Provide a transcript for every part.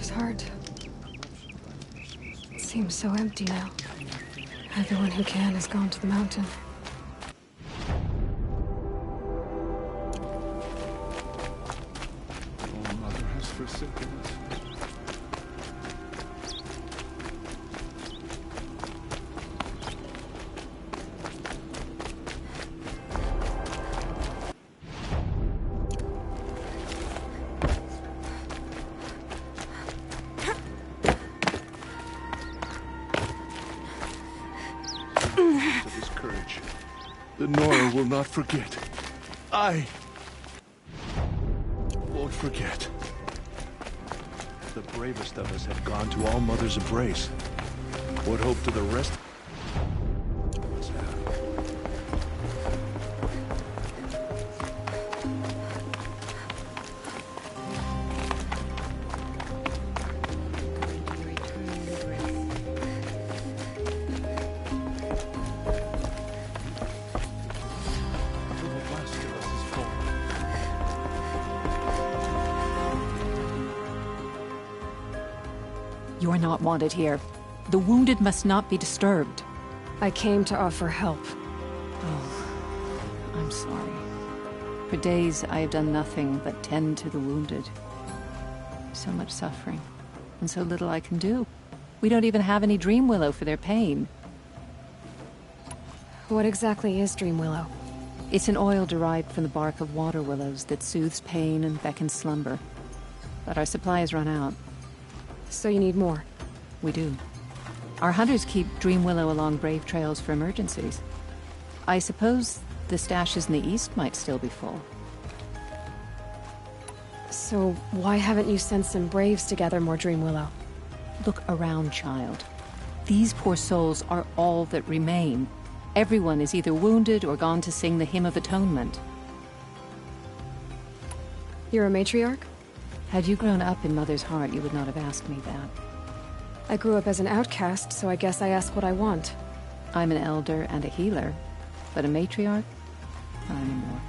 mother's heart. It seems so empty now. Everyone who can has gone to the mountain. Oh, Mother has forsaken us. Of his courage, the Nora will not forget. I won't forget. The bravest of us have gone to All Mother's embrace. What hope do the rest of us have? You are not wanted here. The wounded must not be disturbed. I came to offer help. Oh, I'm sorry. For days I have done nothing but tend to the wounded. So much suffering, and so little I can do. We don't even have any Dream Willow for their pain. What exactly is Dream Willow? It's an oil derived from the bark of water willows that soothes pain and beckons slumber. But our supply has run out. So you need more? We do. Our hunters keep Dream Willow along brave trails for emergencies. I suppose the stashes in the east might still be full. So why haven't you sent some braves to gather more Dream Willow? Look around, child. These poor souls are all that remain. Everyone is either wounded or gone to sing the Hymn of Atonement. You're a matriarch? Had you grown up in Mother's heart, you would not have asked me that. I grew up as an outcast, so I guess I ask what I want. I'm an elder and a healer, but a matriarch? Not anymore.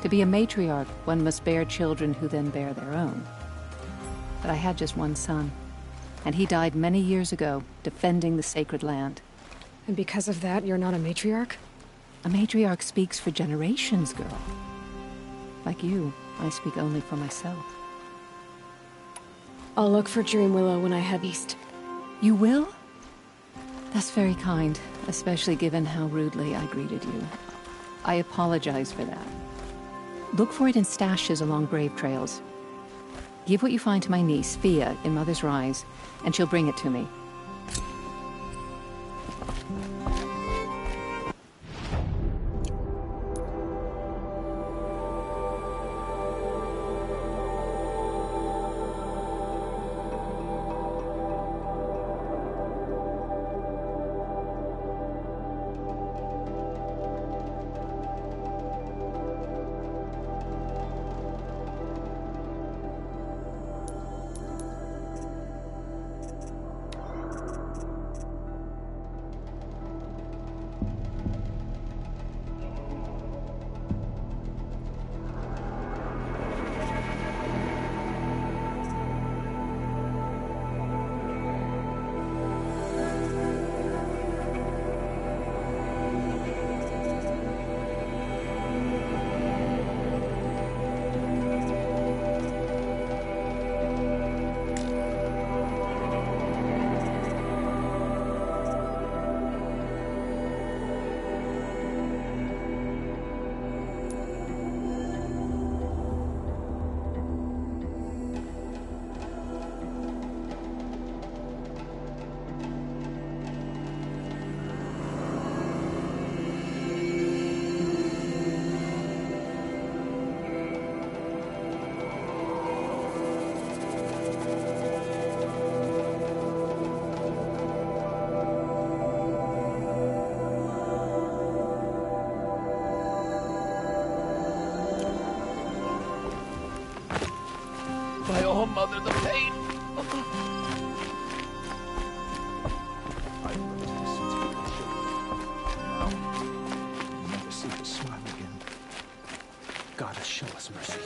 To be a matriarch, one must bear children who then bear their own. But I had just one son, and he died many years ago, defending the sacred land. And because of that, you're not a matriarch? A matriarch speaks for generations, girl. Like you, I speak only for myself. I'll look for Dream Willow when I head east. You will? That's very kind, especially given how rudely I greeted you. I apologize for that. Look for it in stashes along brave trails. Give what you find to my niece, Fia, in Mother's Rise, and she'll bring it to me. By all Mother, the pain! I've loved you since we were children. Now, you'll never see her smile again. God has shown us mercy.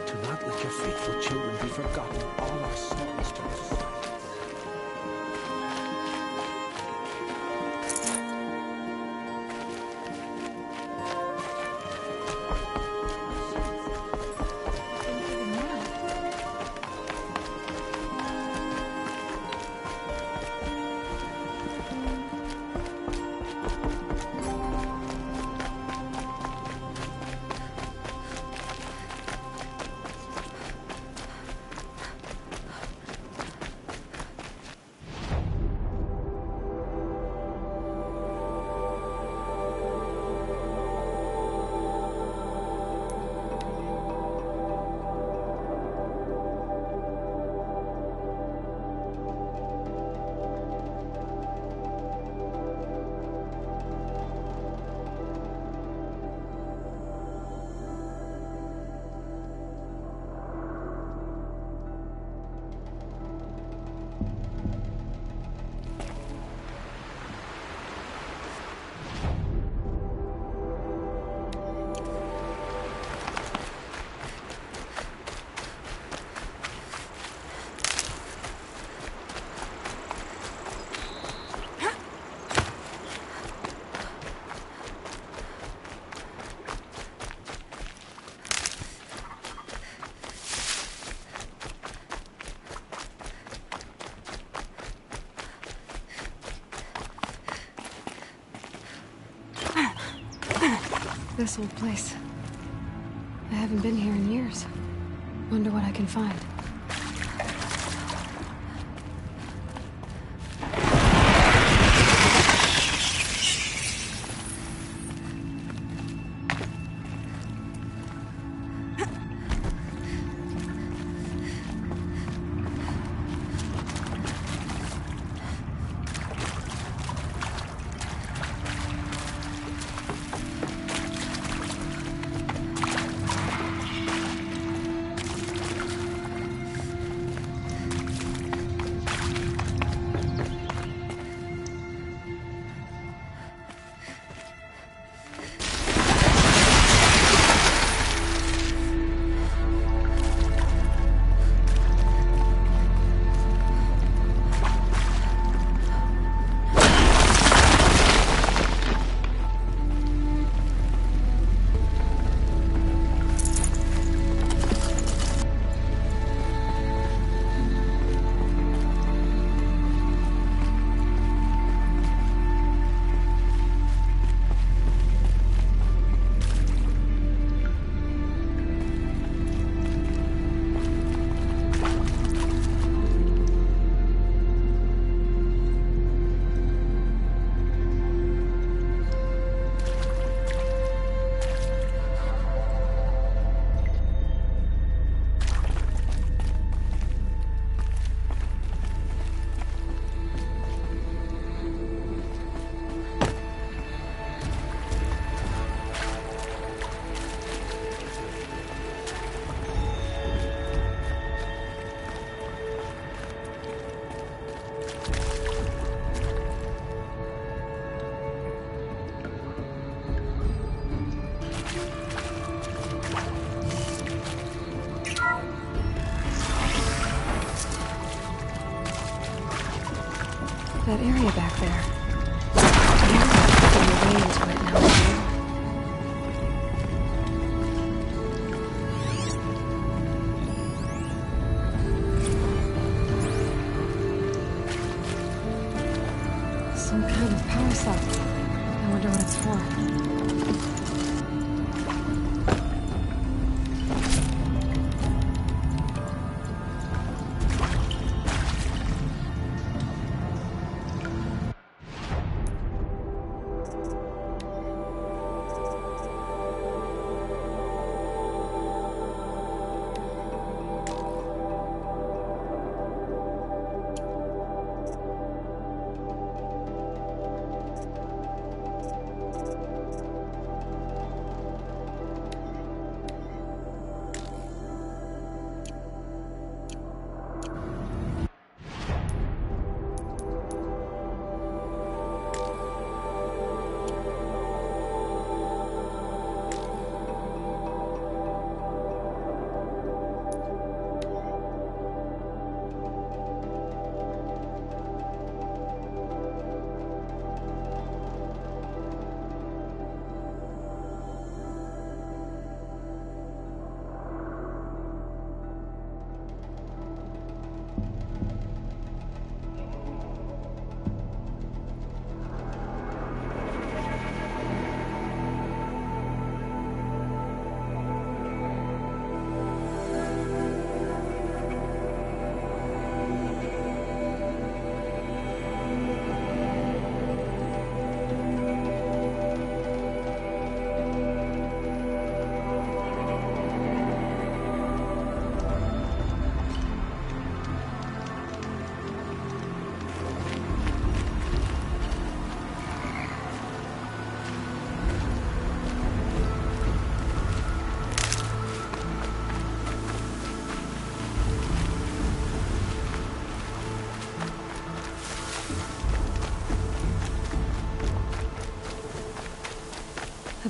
Do not let your faithful children be forgotten, all our sons turn to stone. This old place. I haven't been here in years. Wonder what I can find. That area back there. The way into it now. Some kind of power socket. I wonder what it's for.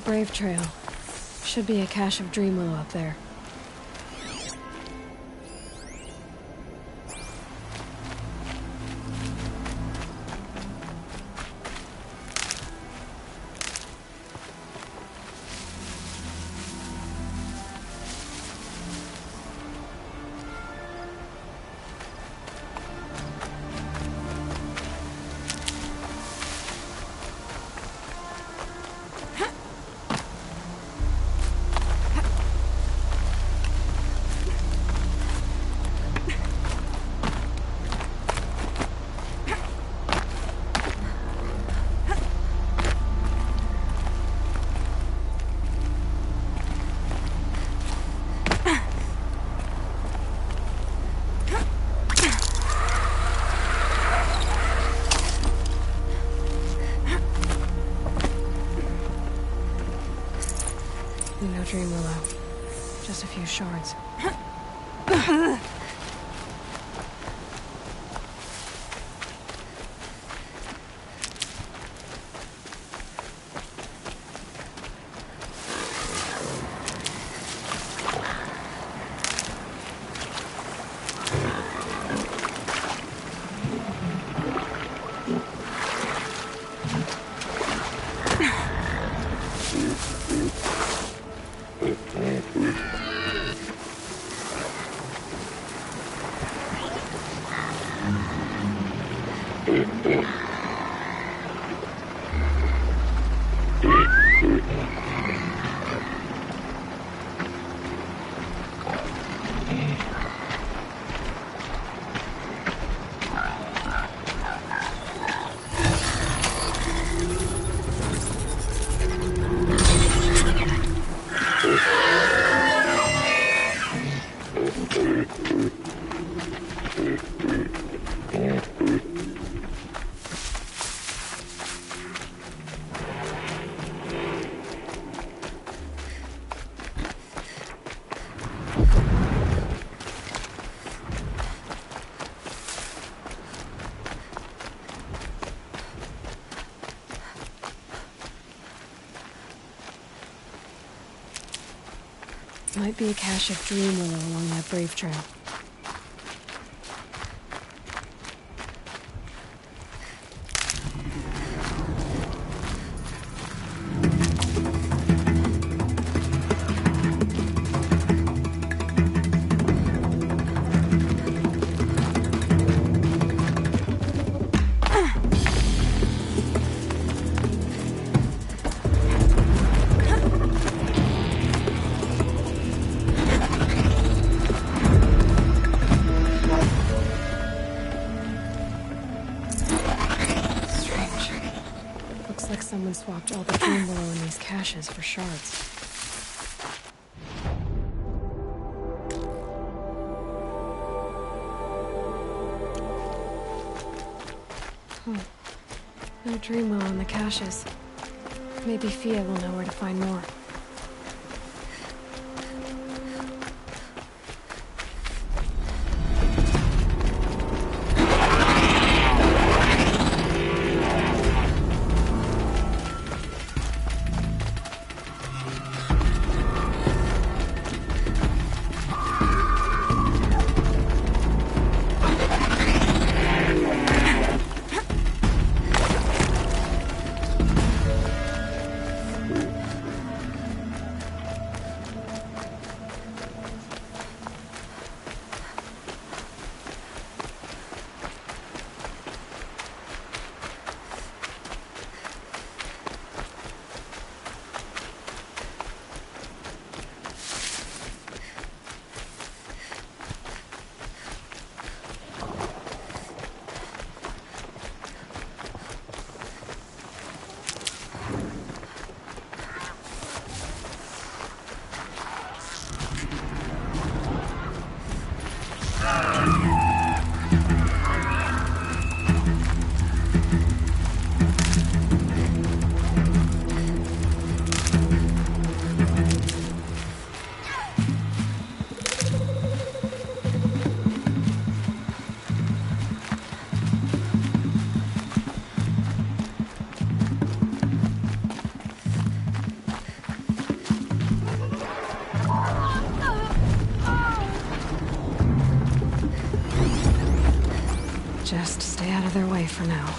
Brave Trail. Should be a cache of Dreamwillow up there. No Dreamwillow. Just a few shards. Might be a cache of Dreamwillow along that Brave Trail. Someone swapped all the Dreamwillow in these caches for shards. No Dreamwillow in the caches. Maybe Fia will know where to find more. Just stay out of their way for now.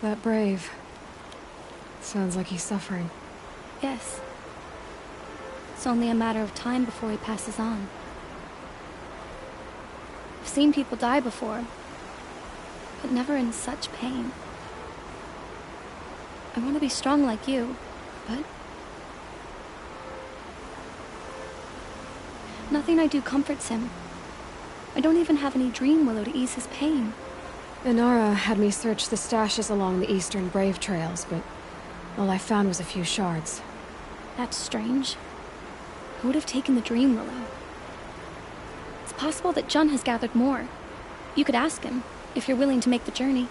That brave. Sounds like he's suffering. Yes. It's only a matter of time before he passes on. I've seen people die before, but never in such pain. I want to be strong like you, but nothing I do comforts him. I don't even have any dream willow to ease his pain. Inara had me search the stashes along the eastern Brave trails, but all I found was a few shards. That's strange. Who would have taken the dream willow? It's possible that Jun has gathered more. You could ask him, if you're willing to make the journey.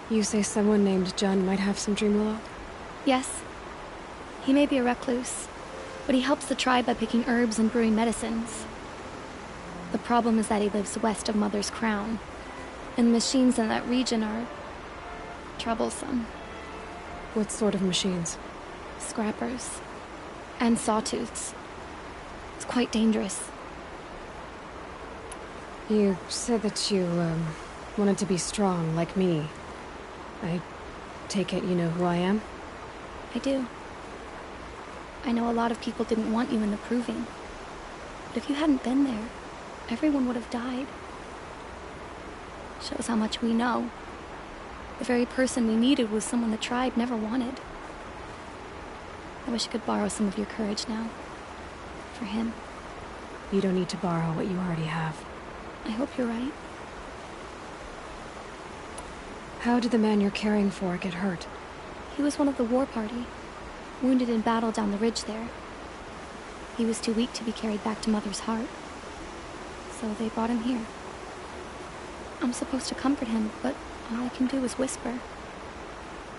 You say someone named Jun might have some dream willow? Yes. He may be a recluse, but he helps the tribe by picking herbs and brewing medicines. The problem is that he lives west of Mother's Crown, and the machines in that region are troublesome. What sort of machines? Scrappers. And sawtooths. It's quite dangerous. You said that you, wanted to be strong, like me. I take it you know who I am? I do. I know a lot of people didn't want you in the Proving. But if you hadn't been there, everyone would have died. Shows how much we know. The very person we needed was someone the tribe never wanted. I wish I could borrow some of your courage now. For him. You don't need to borrow what you already have. I hope you're right. How did the man you're caring for get hurt? He was one of the war party, wounded in battle down the ridge there. He was too weak to be carried back to Mother's Heart. So they brought him here. I'm supposed to comfort him, but all I can do is whisper.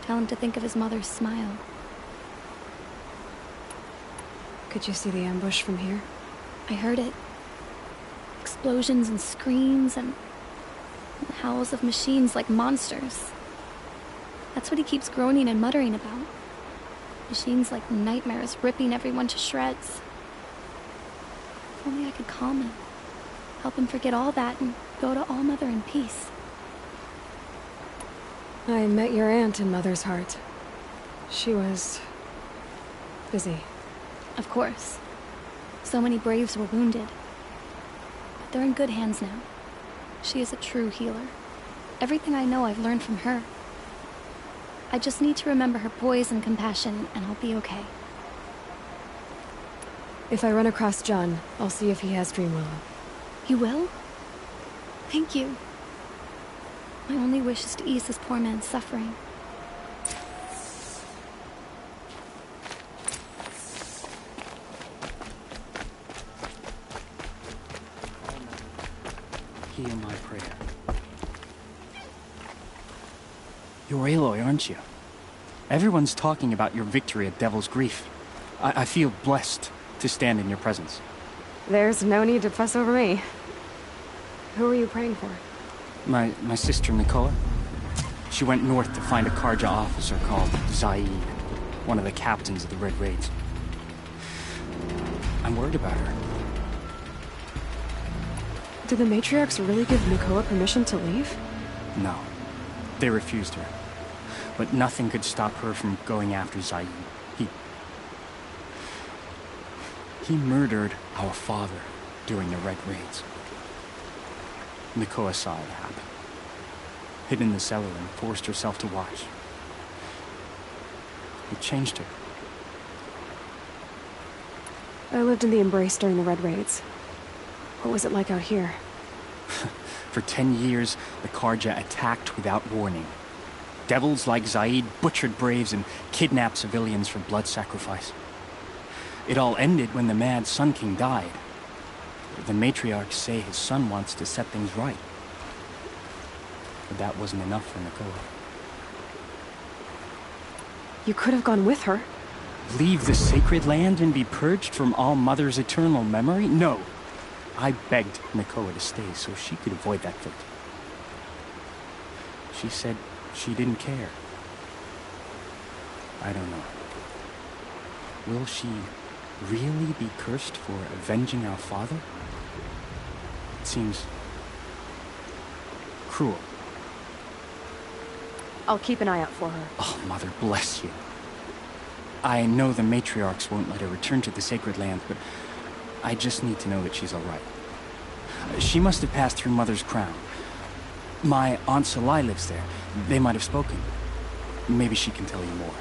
Tell him to think of his mother's smile. Could you see the ambush from here? I heard it. Explosions and screams and howls of machines like monsters. That's what he keeps groaning and muttering about. Machines like nightmares ripping everyone to shreds. If only I could calm him. Help him forget all that and go to All Mother in peace. I met your aunt in Mother's Heart. She was busy. Of course. So many Braves were wounded. But they're in good hands now. She is a true healer. Everything I know I've learned from her. I just need to remember her poise and compassion, and I'll be okay. If I run across Jun, I'll see if he has dream willow. You will? Thank you. My only wish is to ease this poor man's suffering. Hear my prayer. You're Aloy, aren't you? Everyone's talking about your victory at Devil's Grief. I feel blessed to stand in your presence. There's no need to fuss over me. Who are you praying for? My sister Nicoa. She went north to find a Carja officer called Zaid, one of the captains of the Red Raids. I'm worried about her. Did the matriarchs really give Nicoa permission to leave? No. They refused her. But nothing could stop her from going after Zaid. He murdered our father during the Red Raids. Nicoa saw it happen. Hid in the cellar and forced herself to watch. It changed her. I lived in the Embrace during the Red Raids. What was it like out here? For 10 years, the Carja attacked without warning. Devils like Zaid butchered Braves and kidnapped civilians for blood sacrifice. It all ended when the mad Sun King died. The matriarchs say his son wants to set things right. But that wasn't enough for Nakoa. You could have gone with her. Leave the sacred land and be purged from All Mother's eternal memory? No. I begged Nakoa to stay so she could avoid that fate. She said she didn't care. I don't know. Will she really be cursed for avenging our father? It seems cruel. I'll keep an eye out for her. Oh, Mother bless you. I know the matriarchs won't let her return to the sacred land, but I just need to know that she's all right. She must have passed through Mother's crown. My Aunt Salai lives there. They might have spoken. Maybe she can tell you more.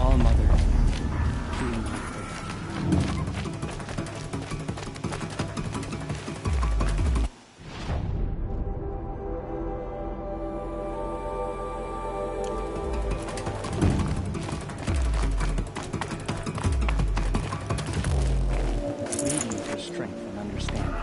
All Mother, hear my prayer. Leading to strength and understanding.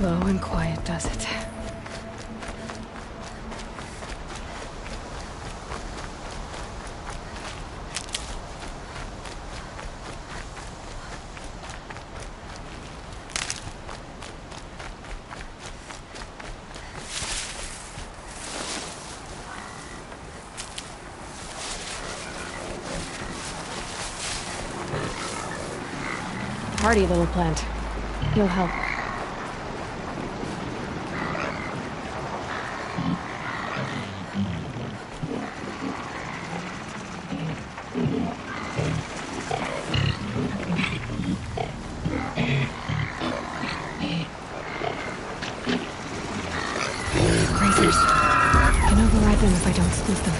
Low and quiet does it. Hardy little plant. He'll help. Grazers. I can override them if I don't spook them.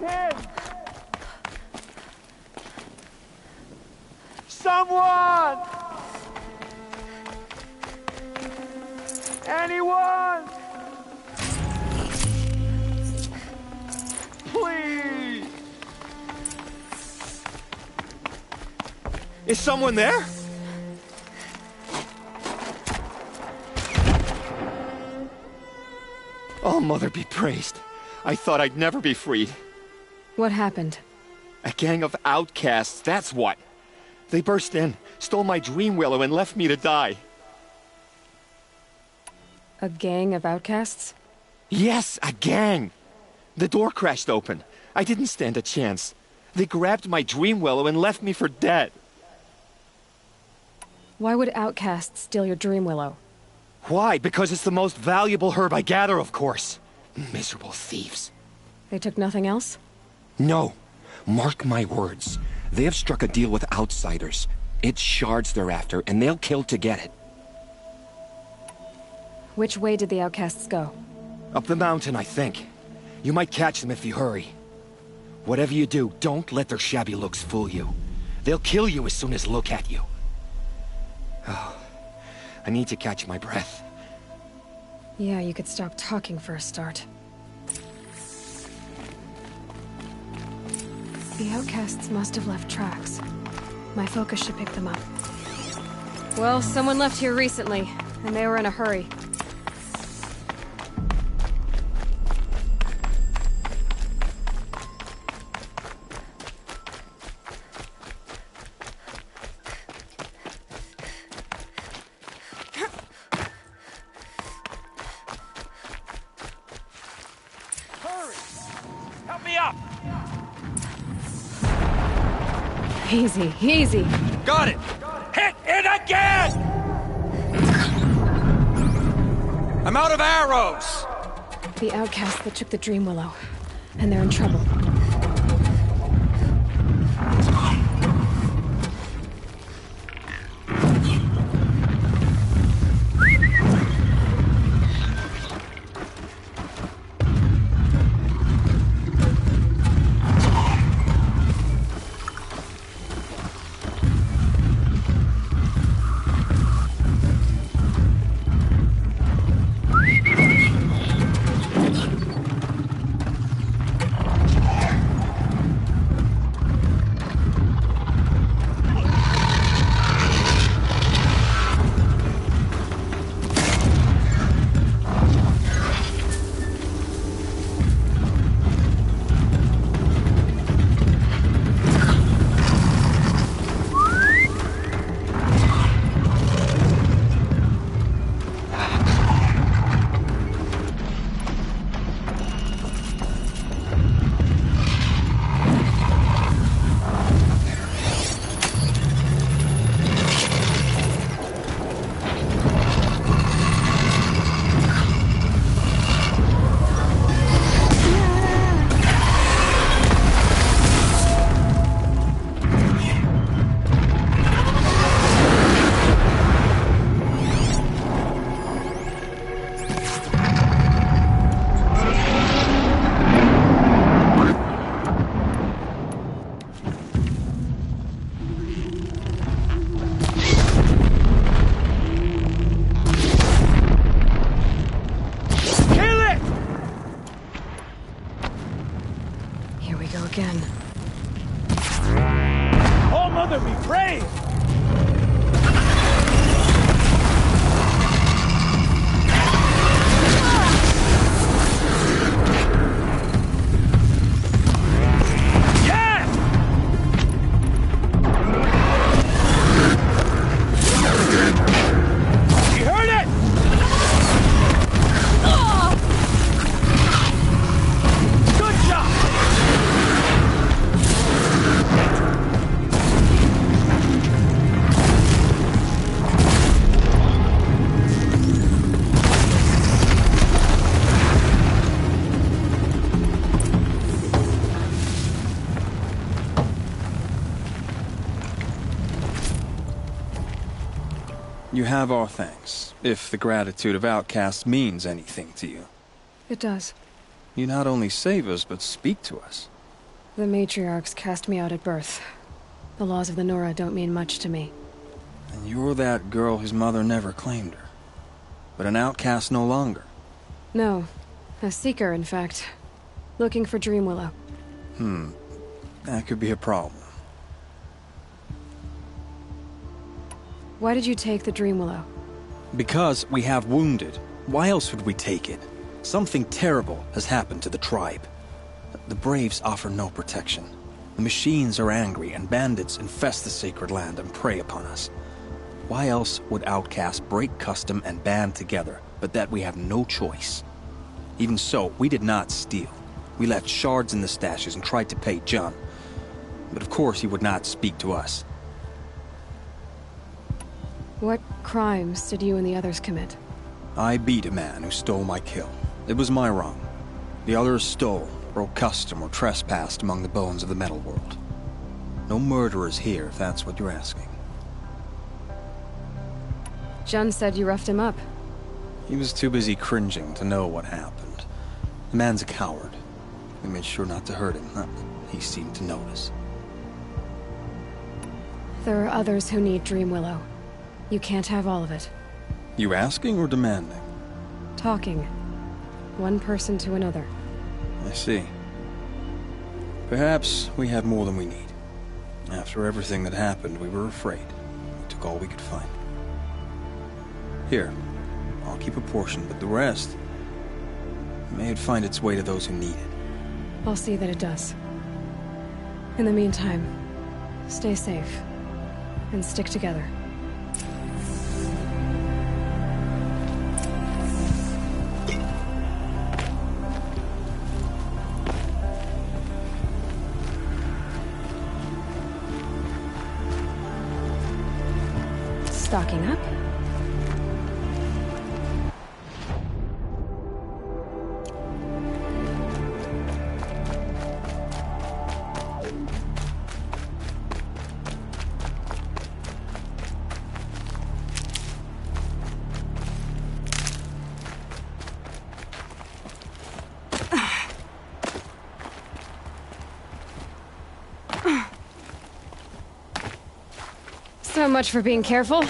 kid! Someone! Anyone! Please! Is someone there? Oh, Mother be praised. I thought I'd never be freed. What happened? A gang of outcasts, that's what. They burst in, stole my dream willow, and left me to die. A gang of outcasts? Yes, a gang. The door crashed open. I didn't stand a chance. They grabbed my dream willow and left me for dead. Why would outcasts steal your dream willow? Why? Because it's the most valuable herb I gather, of course. Miserable thieves. They took nothing else? No. Mark my words. They have struck a deal with outsiders. It's shards they're after, and they'll kill to get it. Which way did the outcasts go? Up the mountain, I think. You might catch them if you hurry. Whatever you do, don't let their shabby looks fool you. They'll kill you as soon as look at you. Oh, I need to catch my breath. Yeah, you could stop talking for a start. The outcasts must have left tracks. My focus should pick them up. Well, someone left here recently, and they were in a hurry. Easy, easy. Got it! Hit it again! I'm out of arrows! The outcasts that took the dream willow, and they're in trouble. Again. All Mother be praised! You have our thanks, if the gratitude of outcasts means anything to you. It does. You not only save us, but speak to us. The matriarchs cast me out at birth. The laws of the Nora don't mean much to me. And you're that girl whose mother never claimed her. But an outcast no longer. No. A seeker, in fact. Looking for Dreamwillow. That could be a problem. Why did you take the Dreamwillow? Because we have wounded. Why else would we take it? Something terrible has happened to the tribe. The Braves offer no protection. The machines are angry, and bandits infest the sacred land and prey upon us. Why else would outcasts break custom and band together, but that we have no choice? Even so, we did not steal. We left shards in the stashes and tried to pay John. But of course he would not speak to us. What crimes did you and the others commit? I beat a man who stole my kill. It was my wrong. The others stole, broke custom, or trespassed among the bones of the metal world. No murderers here, if that's what you're asking. Jun said you roughed him up. He was too busy cringing to know what happened. The man's a coward. We made sure not to hurt him. He seemed to notice. There are others who need Dreamwillow. You can't have all of it. You asking or demanding? Talking. One person to another. I see. Perhaps we have more than we need. After everything that happened, we were afraid. We took all we could find. Here, I'll keep a portion, but the rest... may it find its way to those who need it. I'll see that it does. In the meantime, stay safe. And stick together. Stocking up. So much for being careful.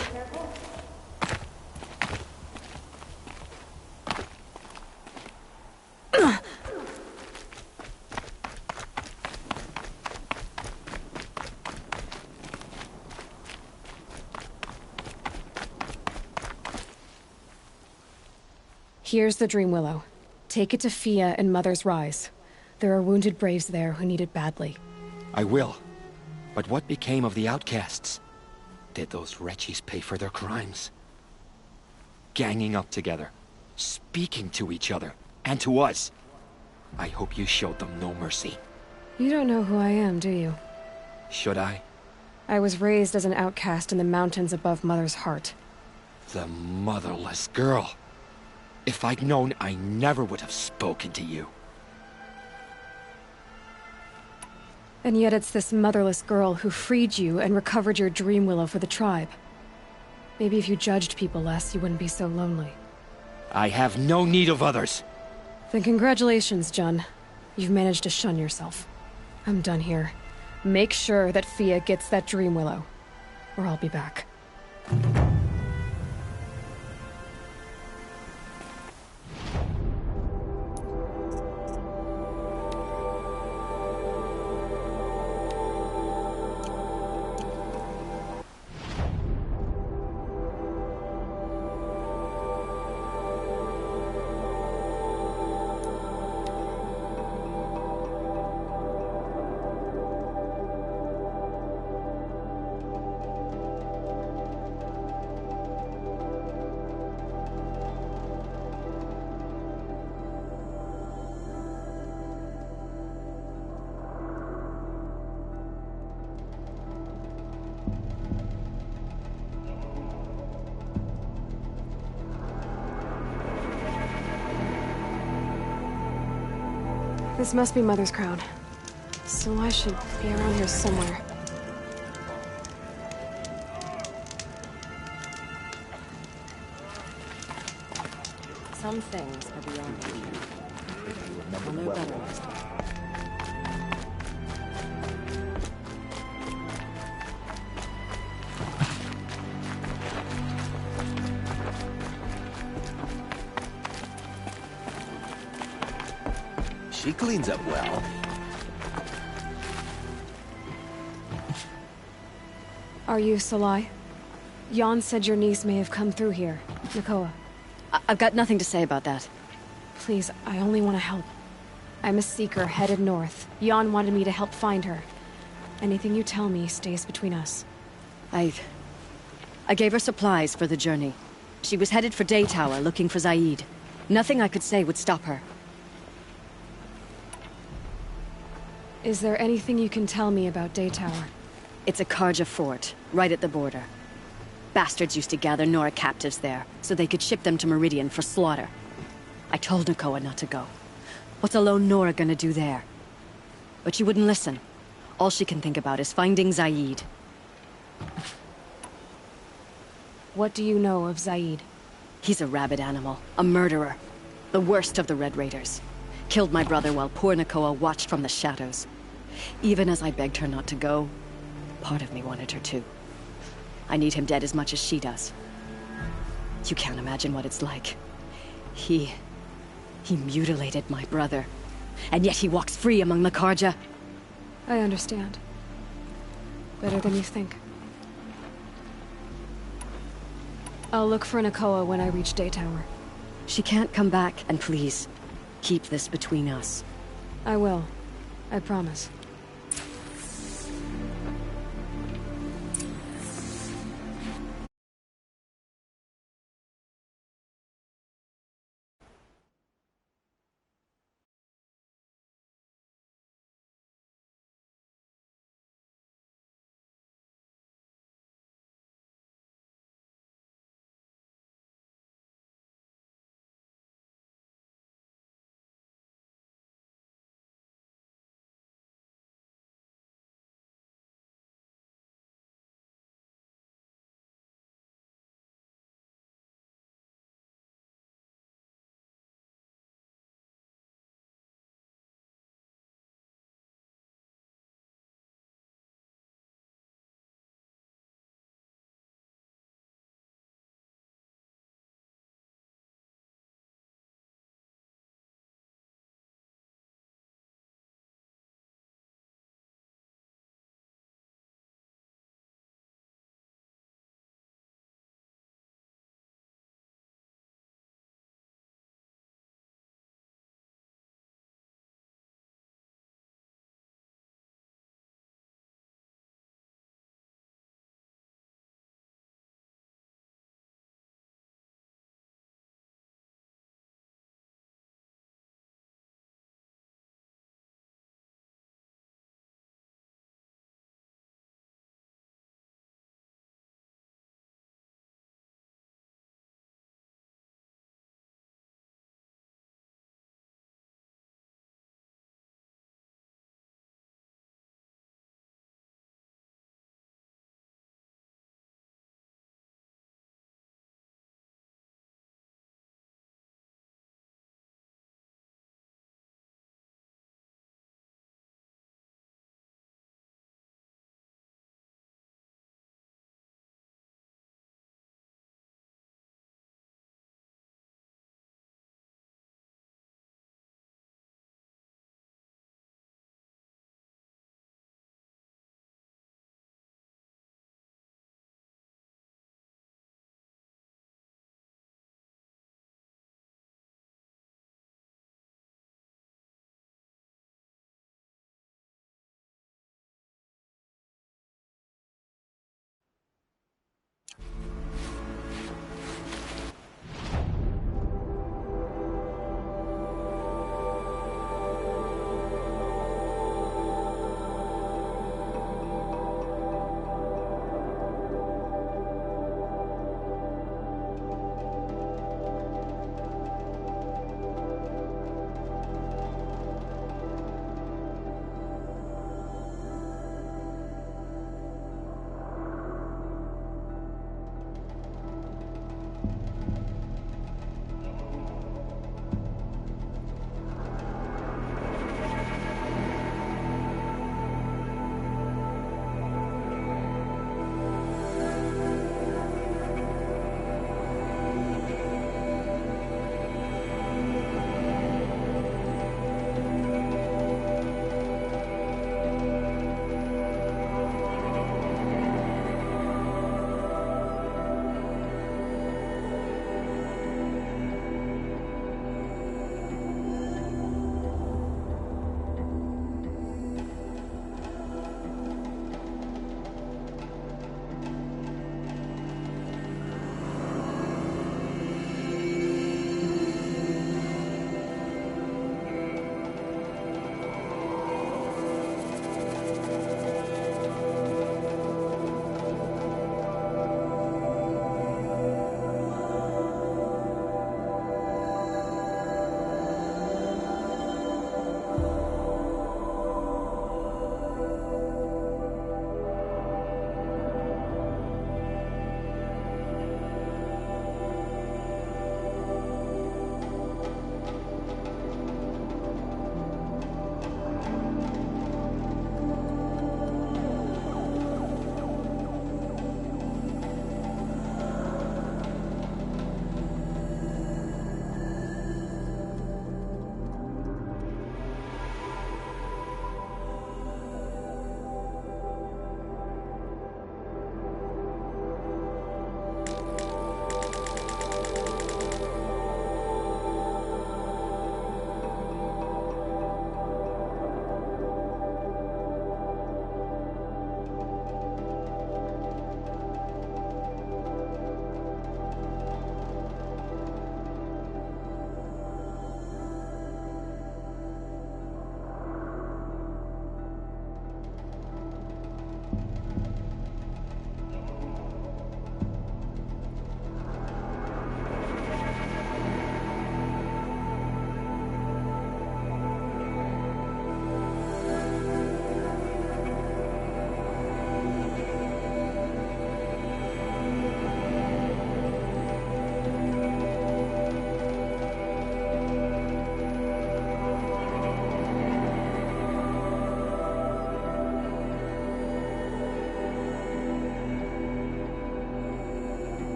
Here's the Dreamwillow. Take it to Fia and Mother's Rise. There are wounded Braves there who need it badly. I will. But what became of the outcasts? Did those wretches pay for their crimes? Ganging up together, speaking to each other, and to us. I hope you showed them no mercy. You don't know who I am, do you? Should I? I was raised as an outcast in the mountains above Mother's heart. The motherless girl. If I'd known, I never would have spoken to you. And yet it's this motherless girl who freed you and recovered your Dreamwillow for the tribe. Maybe if you judged people less, you wouldn't be so lonely. I have no need of others. Then congratulations, Jun. You've managed to shun yourself. I'm done here. Make sure that Fia gets that Dreamwillow, or I'll be back. This must be Mother's crown. So I should be around here somewhere. Some things are beyond me. I'll know better next time. She cleans up well. Are you Salai? Jan said your niece may have come through here. Nakoa. I've got nothing to say about that. Please, I only want to help. I'm a seeker headed north. Jan wanted me to help find her. Anything you tell me stays between us. I gave her supplies for the journey. She was headed for Daytower looking for Zaid. Nothing I could say would stop her. Is there anything you can tell me about Daytower? It's a Karja fort, right at the border. Bastards used to gather Nora captives there, so they could ship them to Meridian for slaughter. I told Nakoa not to go. What's a lone Nora gonna do there? But she wouldn't listen. All she can think about is finding Zaid. What do you know of Zaid? He's a rabid animal, a murderer. The worst of the Red Raiders. Killed my brother while poor Nakoa watched from the shadows. Even as I begged her not to go, part of me wanted her to. I need him dead as much as she does. You can't imagine what it's like. He mutilated my brother. And yet he walks free among the Karja. I understand. Better than you think. I'll look for Nakoa when I reach Daytower. She can't come back, and please, keep this between us. I will. I promise.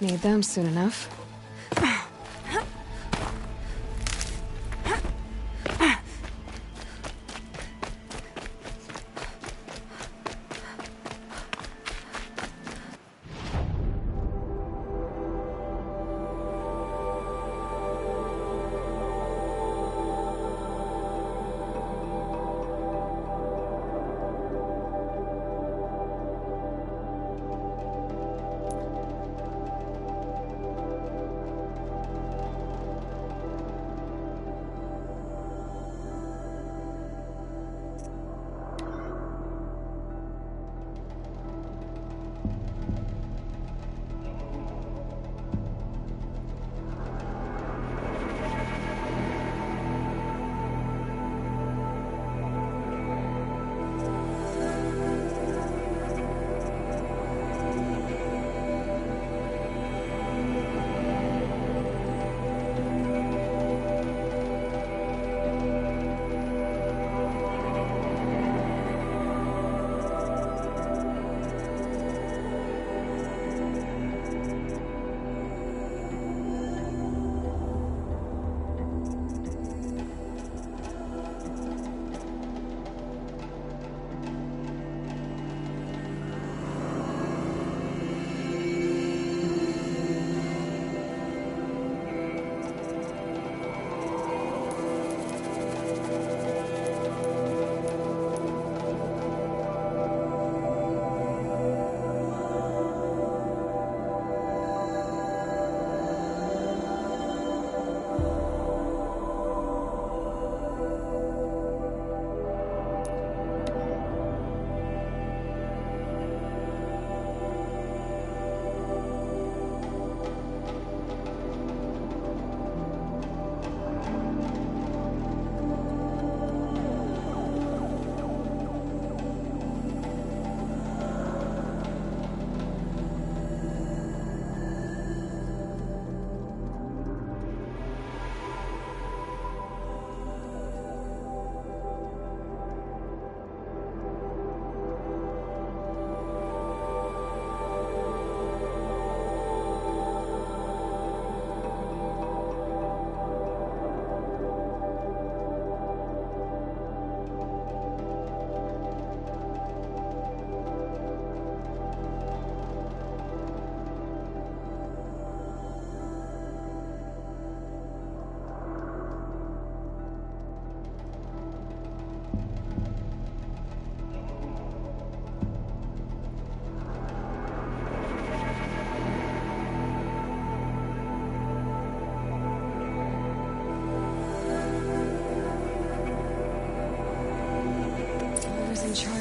Need them soon enough.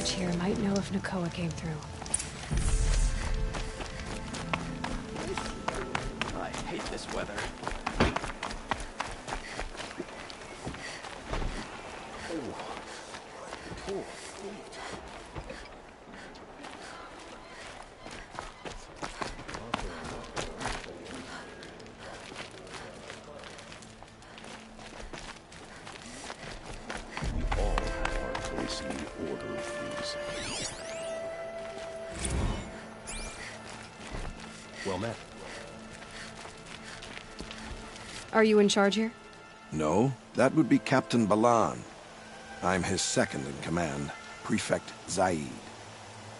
Here might know if Nakoa came through. I hate this weather. Well met. Are you in charge here? No, that would be Captain Balan. I'm his second in command, Prefect Zaid.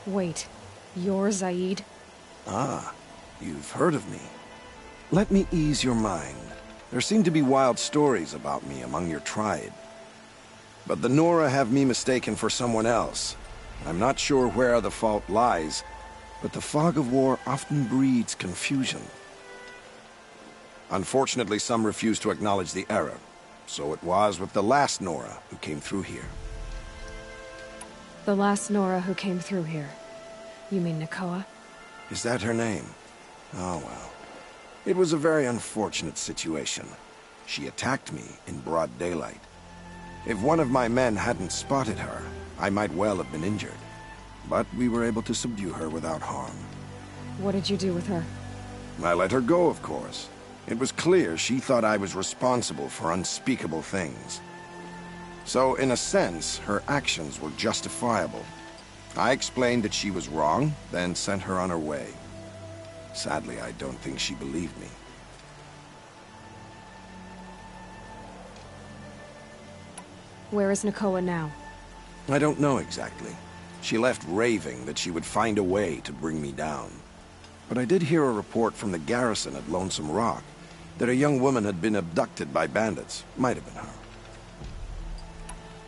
Wait, you're Zaid? Ah, you've heard of me. Let me ease your mind. There seem to be wild stories about me among your tribe. But the Nora have me mistaken for someone else. I'm not sure where the fault lies, but the fog of war often breeds confusion. Unfortunately, some refuse to acknowledge the error. So it was with the last Nora who came through here. The last Nora who came through here. You mean Nakoa? Is that her name? Oh well. It was a very unfortunate situation. She attacked me in broad daylight. If one of my men hadn't spotted her, I might well have been injured. But we were able to subdue her without harm. What did you do with her? I let her go, of course. It was clear she thought I was responsible for unspeakable things. So, in a sense, her actions were justifiable. I explained that she was wrong, then sent her on her way. Sadly, I don't think she believed me. Where is Nakoa now? I don't know exactly. She left raving that she would find a way to bring me down. But I did hear a report from the garrison at Lonesome Rock that a young woman had been abducted by bandits. Might have been her.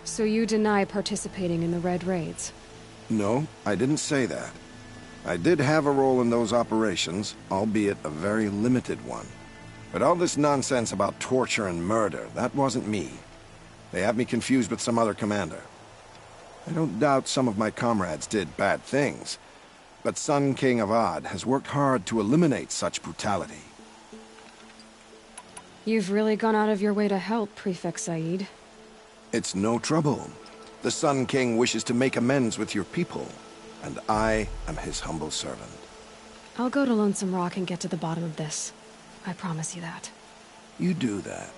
So you deny participating in the Red Raids? No, I didn't say that. I did have a role in those operations, albeit a very limited one. But all this nonsense about torture and murder, that wasn't me. They have me confused with some other commander. I don't doubt some of my comrades did bad things, but Sun King Avad has worked hard to eliminate such brutality. You've really gone out of your way to help, Prefect Saeed. It's no trouble. The Sun King wishes to make amends with your people, and I am his humble servant. I'll go to Lonesome Rock and get to the bottom of this. I promise you that. You do that.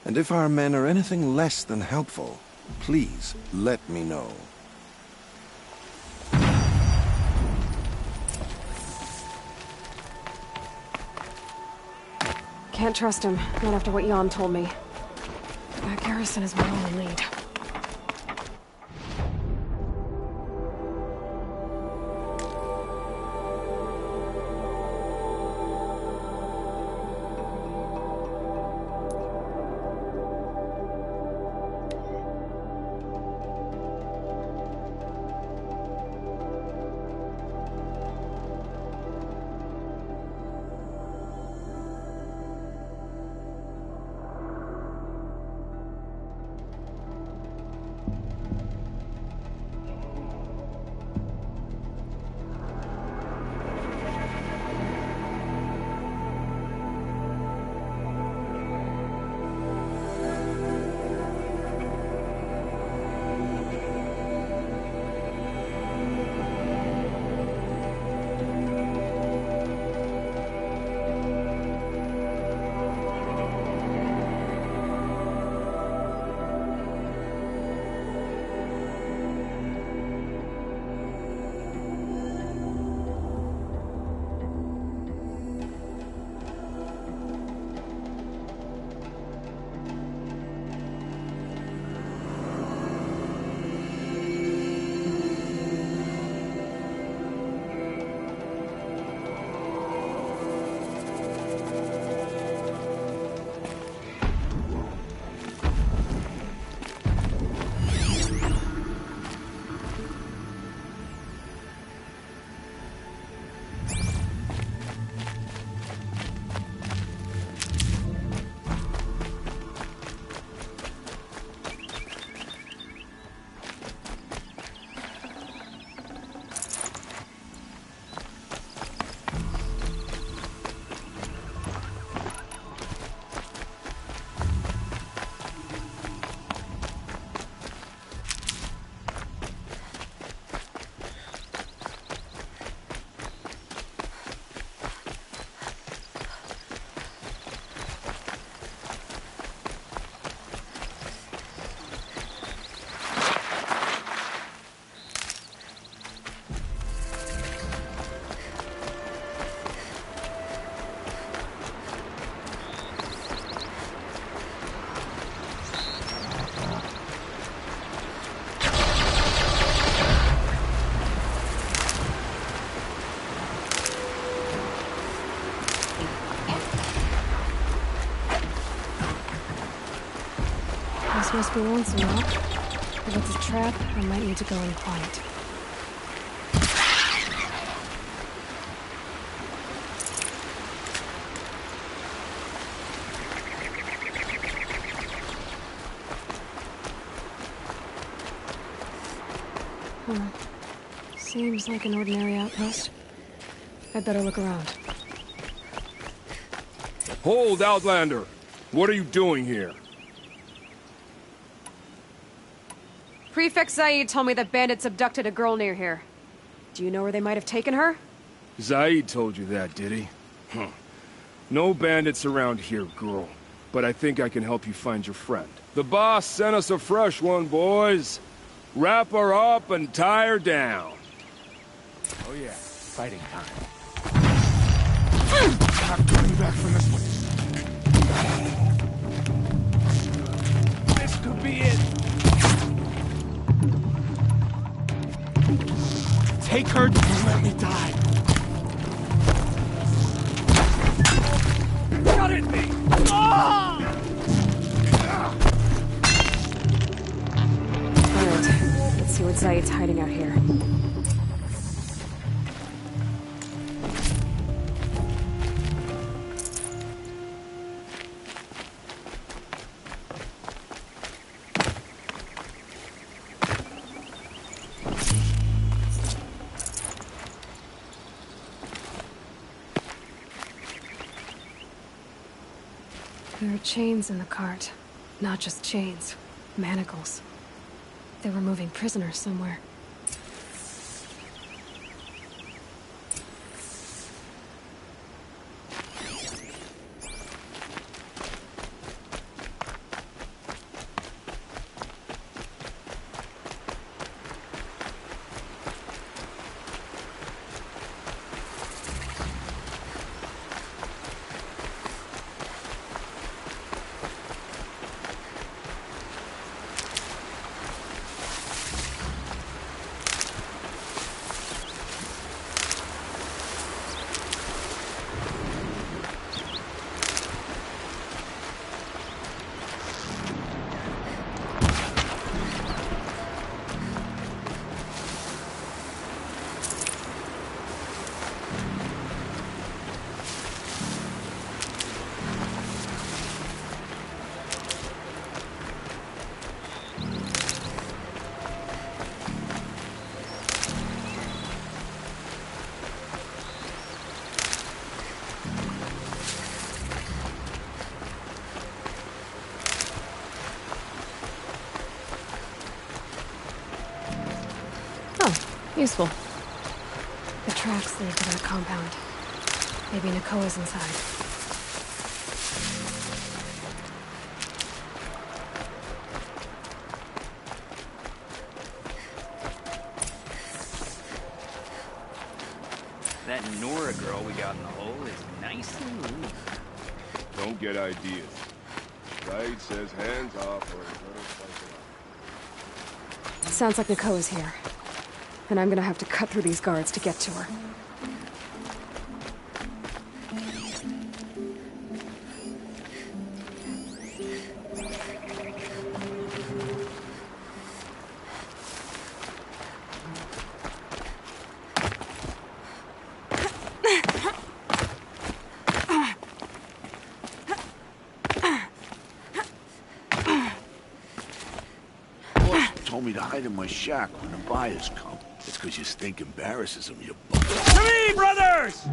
And if our men are anything less than helpful, please let me know. Can't trust him, not after what Jan told me. That garrison is my only lead. This must be Lonesome Rock. If it's a trap, I might need to go in quiet. Seems like an ordinary outpost. I'd better look around. Hold, Outlander! What are you doing here? Prefect Saeed told me that bandits abducted a girl near here. Do you know where they might have taken her? Zaid told you that, did he? Huh. No bandits around here, girl. But I think I can help you find your friend. The boss sent us a fresh one, boys. Wrap her up and tie her down. Oh yeah, fighting time. Not turning back from this one. This could be it. Take her and let me die. Got it, me! Ah! Alright, let's see what Zaid's hiding out here. There are chains in the cart. Not just chains, manacles. They were moving prisoners somewhere. Useful. The tracks lead to that compound. Maybe Nakoa's inside. That Nora girl we got in the hole is nice and loose. Don't get ideas. Zaid says hands off or he's gonna fight it out. Sounds like Nakoa's here. And I'm gonna have to cut through these guards to get to her. Told me to hide in my shack when the buyers come. It's because you stink embarrasses them, you To me, brothers!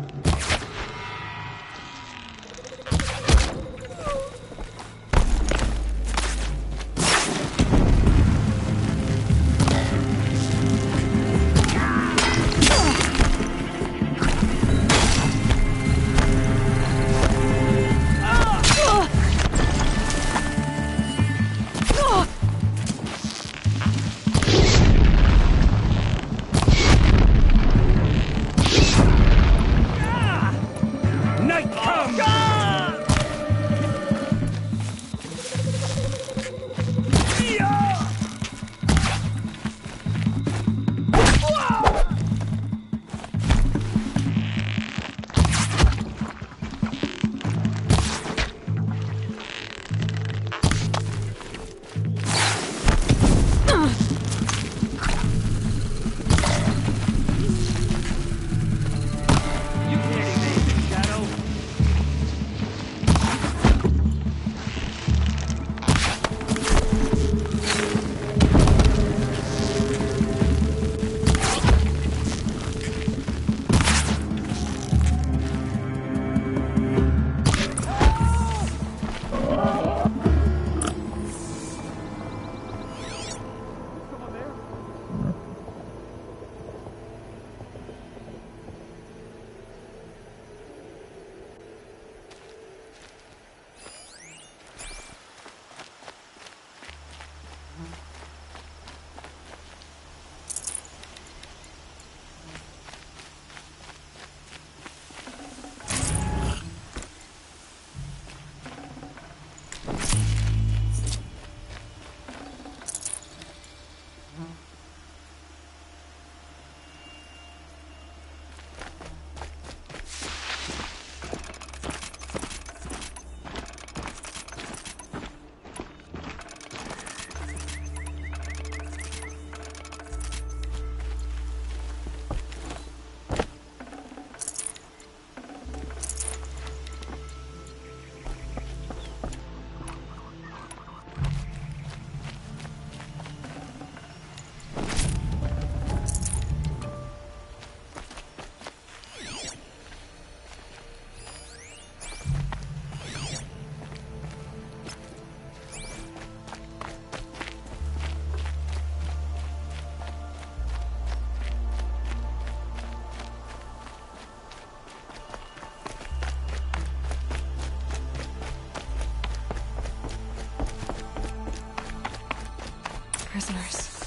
Prisoners.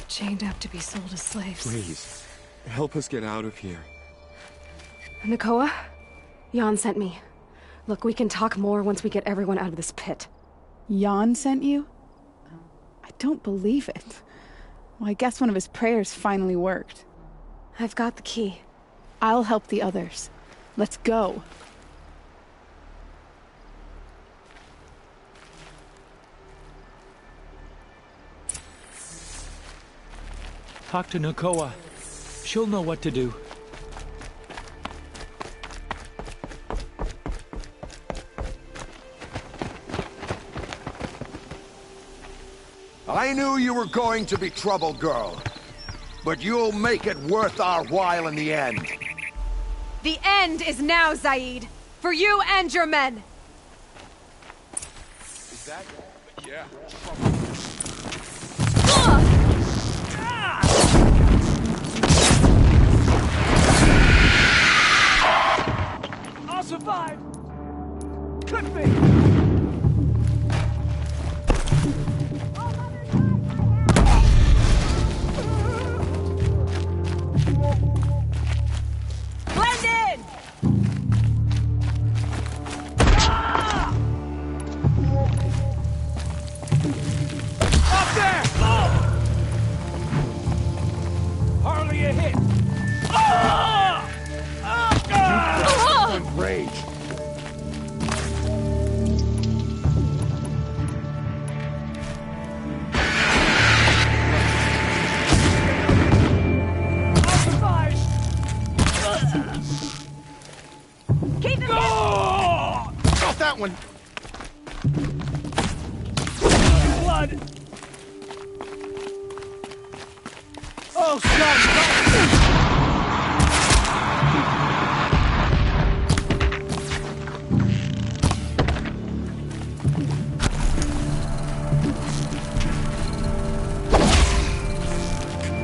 Chained up to be sold as slaves. Please, help us get out of here. Nakoa? Jan sent me. Look, we can talk more once we get everyone out of this pit. Jan sent you? I don't believe it. Well, I guess one of his prayers finally worked. I've got the key. I'll help the others. Let's go. Talk to Nakoa. She'll know what to do. I knew you were going to be trouble, girl. But you'll make it worth our while in the end. The end is now, Zaid! For you and your men! Is that... Yeah. I'll survive! Could be! That one. Blood. Oh, son.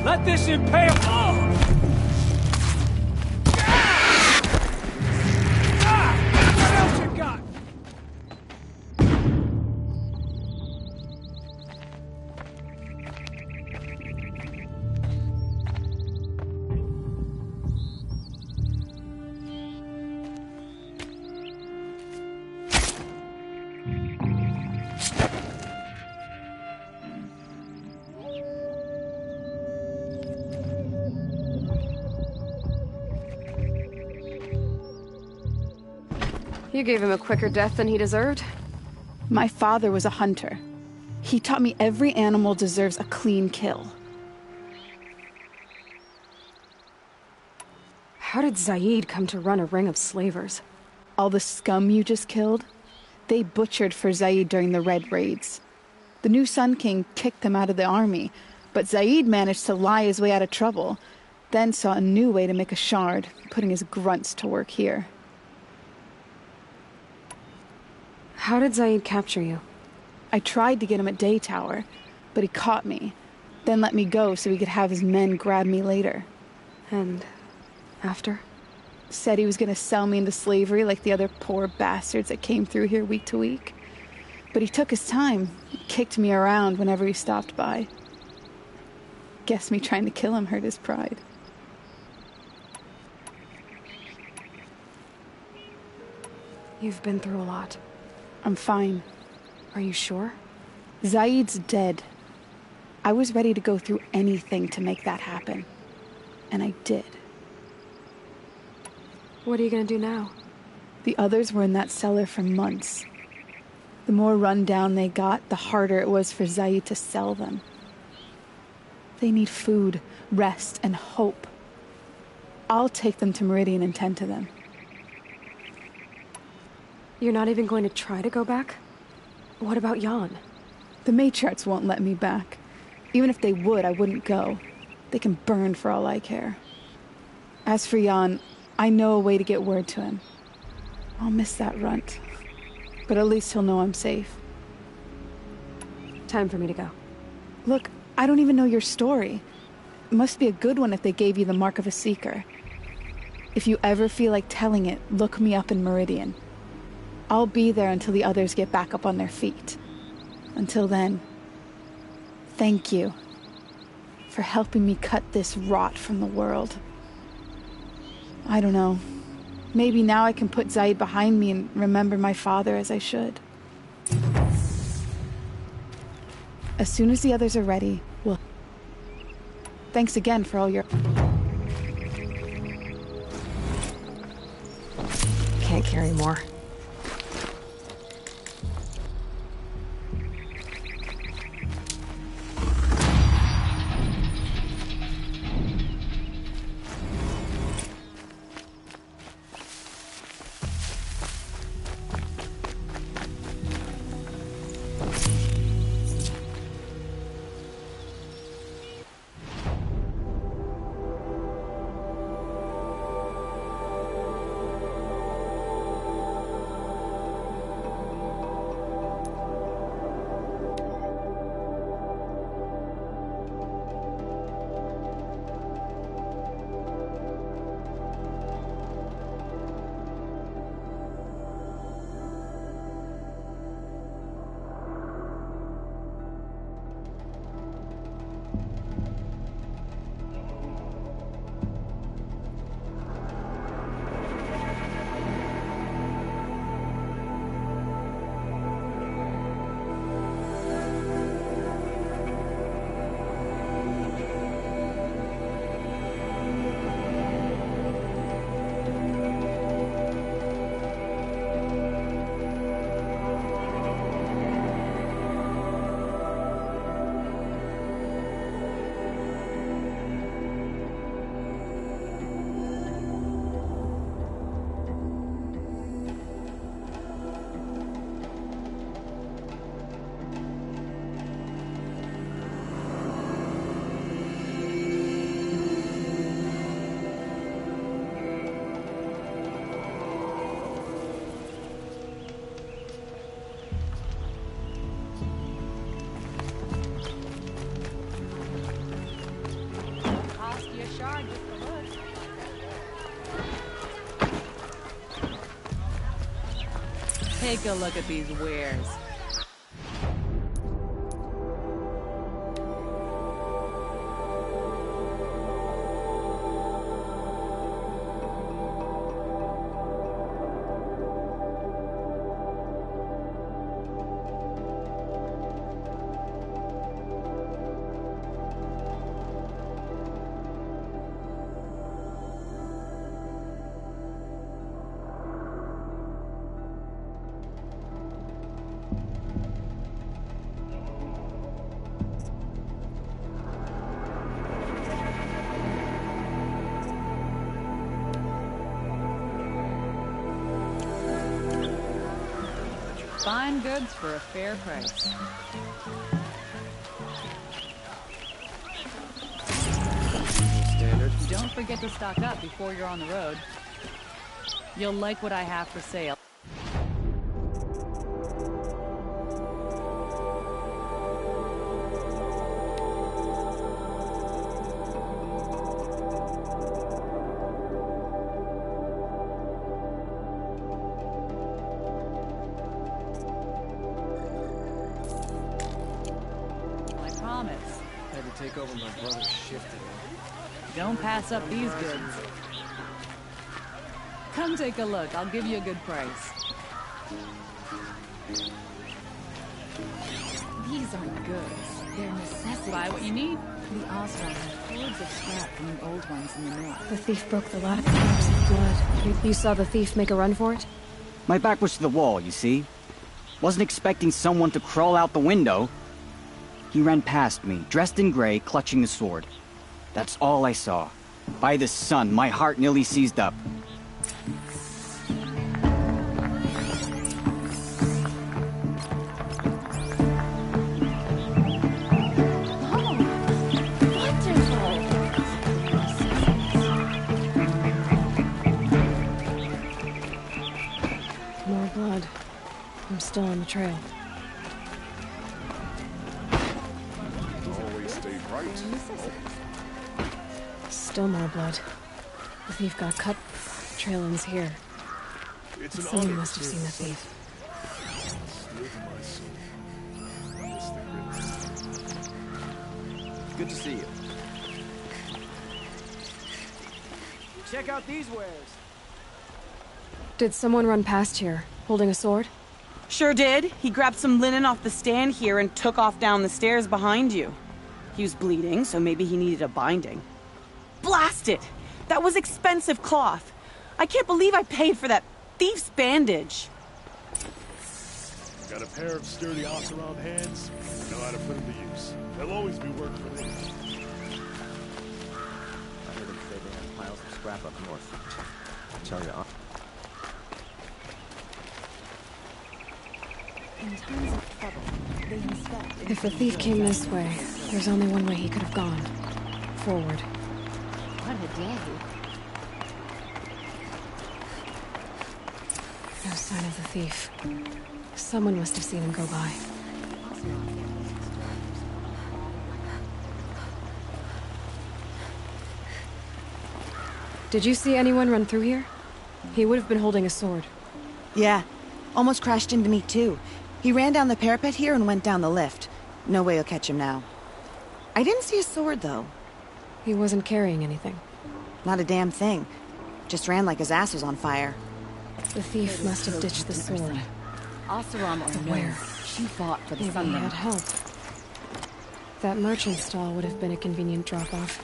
Let this impale. Oh! What else you got? You gave him a quicker death than he deserved. My father was a hunter. He taught me every animal deserves a clean kill. How did Zaid come to run a ring of slavers? All the scum you just killed? They butchered for Zaid during the Red Raids. The new Sun King kicked them out of the army, but Zaid managed to lie his way out of trouble, then saw a new way to make a shard, putting his grunts to work here. How did Zaid capture you? I tried to get him at Day Tower, but he caught me, then let me go so he could have his men grab me later. And after? Said he was gonna sell me into slavery like the other poor bastards that came through here week to week. But he took his time, kicked me around whenever he stopped by. Guess me trying to kill him hurt his pride. You've been through a lot. I'm fine. Are you sure? Zaid's dead. I was ready to go through anything to make that happen. And I did. What are you gonna do now? The others were in that cellar for months. The more run down they got, the harder it was for Zaid to sell them. They need food, rest, and hope. I'll take them to Meridian and tend to them. You're not even going to try to go back? What about Jan? The matriarchs won't let me back. Even if they would, I wouldn't go. They can burn for all I care. As for Jan, I know a way to get word to him. I'll miss that runt. But at least he'll know I'm safe. Time for me to go. Look, I don't even know your story. It must be a good one if they gave you the mark of a seeker. If you ever feel like telling it, look me up in Meridian. I'll be there until the others get back up on their feet. Until then, Thank you for helping me cut this rot from the world. I don't know. Maybe now I can put Zaid behind me and remember my father as I should. As soon as the others are ready, we'll... Thanks again for all your... Can't carry more. Take a look at these wares. Fine goods for a fair price. Standard. Don't forget to stock up before you're on the road. You'll like what I have for sale. Had to take over my brother's shift today. Don't pass up these goods. Come take a look. I'll give you a good price. These aren't goods. They're necessities. Buy what you need. The Oswald had hordes of scrap from the old ones in the north. The thief broke the lock. Drops of blood. You saw the thief make a run for it? My back was to the wall, you see? Wasn't expecting someone to crawl out the window. He ran past me, dressed in gray, clutching the sword. That's all I saw. By the sun, my heart nearly seized up. More blood. I'm still on the trail. Still more blood. The thief got cut. Trail ends here. Someone must have seen the thief. Good to see you. Check out these wares. Did someone run past here, holding a sword? Sure did. He grabbed some linen off the stand here and took off down the stairs behind you. He was bleeding, so maybe he needed a binding. Blast it! That was expensive cloth. I can't believe I paid for that thief's bandage. Got a pair of sturdy Oseram hands? Know how to put them to use. They'll always be work for me. I heard him say they had piles of scrap up north. I tell you, In times of trouble, they inspect. If the thief came this way, there's only one way he could have gone. Forward. What a day. No sign of the thief. Someone must have seen him go by. Did you see anyone run through here? He would have been holding a sword. Yeah. Almost crashed into me, too. He ran down the parapet here and went down the lift. No way you'll catch him now. I didn't see a sword, though. He wasn't carrying anything. Not a damn thing. Just ran like his ass was on fire. The thief must have ditched the sword. Oseram But where? She fought for the Maybe he had help. That merchant stall would have been a convenient drop-off.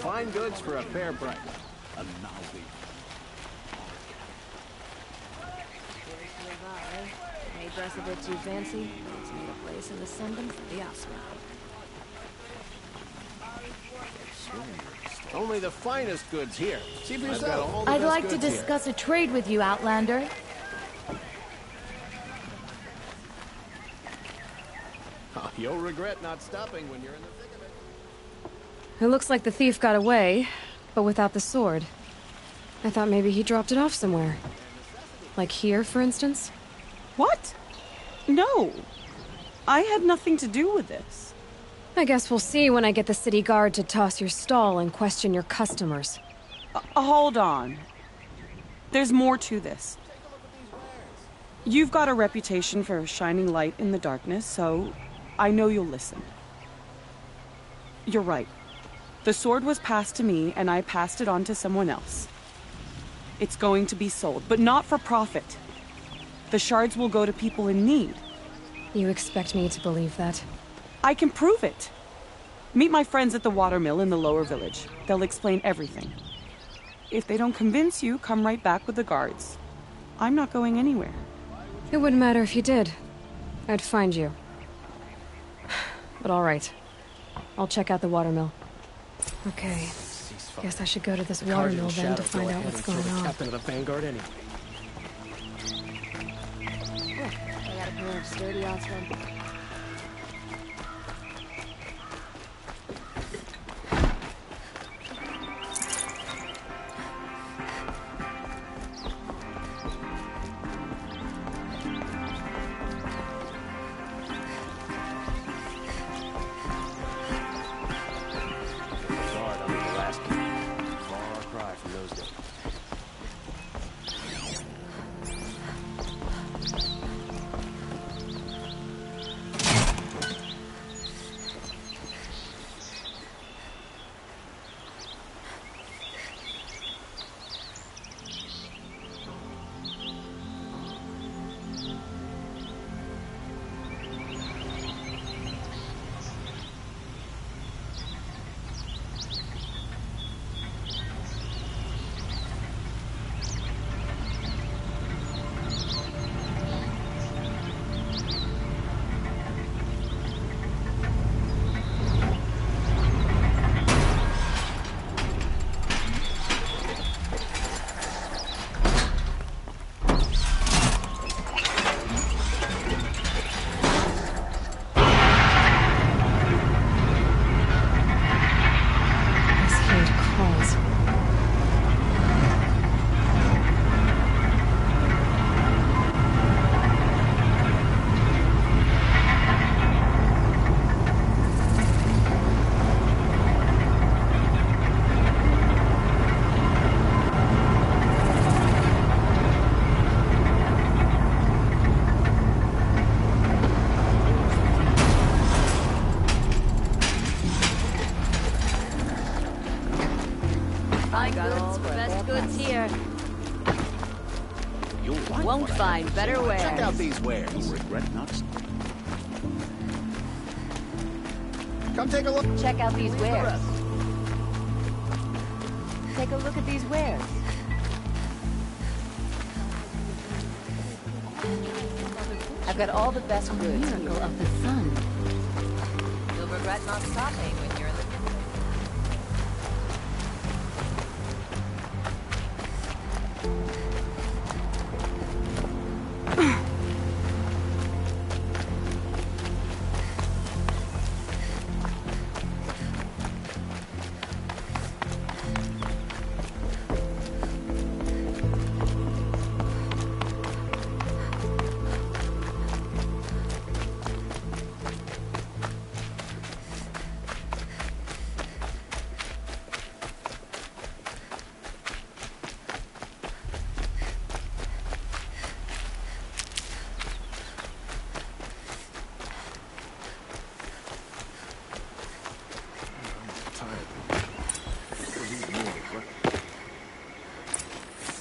fine goods for a fair price. May dress a bit too fancy. It's made a place in the Sundom for the Oscar. Only the finest goods here. See for yourself. I'd like to discuss a trade with you, Outlander. Oh, you'll regret not stopping when you're in the thick of it. It looks like the thief got away, but without the sword. I thought maybe he dropped it off somewhere. Like here, for instance? What? No. I had nothing to do with this. I guess we'll see when I get the city guard to toss your stall and question your customers. Hold on. There's more to this. You've got a reputation for shining light in the darkness, so I know you'll listen. You're right. The sword was passed to me, and I passed it on to someone else. It's going to be sold, but not for profit. The shards will go to people in need. You expect me to believe that? I can prove it. Meet my friends at the watermill in the lower village. They'll explain everything. If they don't convince you, come right back with the guards. I'm not going anywhere. It wouldn't matter if you did. I'd find you. But all right. I'll check out the watermill. Okay. Guess I should go to this watermill then to find out what's going on. Captain of the Vanguard anyway. I got a pair of sturdy Osram. Find goods, best goods here. You'll like Won't find better wares. Check out these wares. You'll regret not. Come take a look. Check out these wares. Take a look at these wares. I've got all the best goods. Miracle of the sun. You'll regret not stopping when you're in the...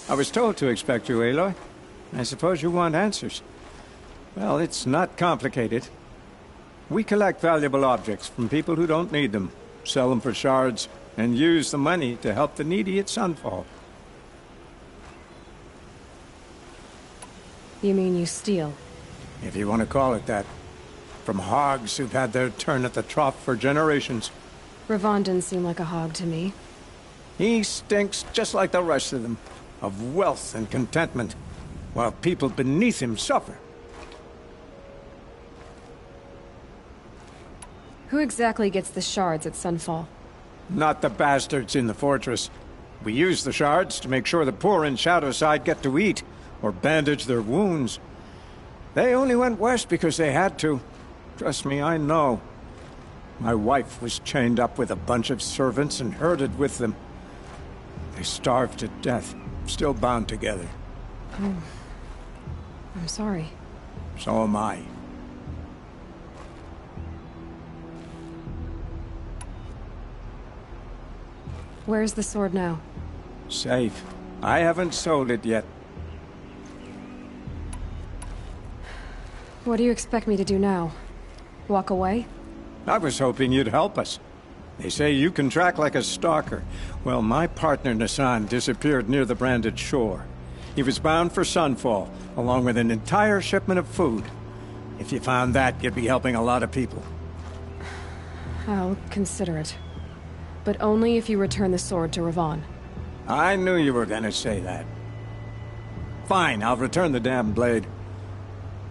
I was told to expect you, Aloy. I suppose you want answers. Well, it's not complicated. We collect valuable objects from people who don't need them, sell them for shards, and use the money to help the needy at Sunfall. You mean you steal? If you want to call it that. From hogs who've had their turn at the trough for generations. Ravon didn't seem like a hog to me. He stinks just like the rest of them, of wealth and contentment, while people beneath him suffer. Who exactly gets the shards at Sunfall? Not the bastards in the fortress. We use the shards to make sure the poor in Shadowside get to eat, or bandage their wounds. They only went west because they had to. Trust me, I know. My wife was chained up with a bunch of servants and herded with them. They starved to death, still bound together. Oh. I'm sorry. So am I. Where's the sword now? Safe. I haven't sold it yet. What do you expect me to do now? Walk away? I was hoping you'd help us. They say you can track like a stalker. Well, my partner Nassan disappeared near the Branded Shore. He was bound for Sunfall, along with an entire shipment of food. If you found that, you'd be helping a lot of people. I'll consider it. But only if you return the sword to Ravon. I knew you were gonna say that. Fine, I'll return the damn blade.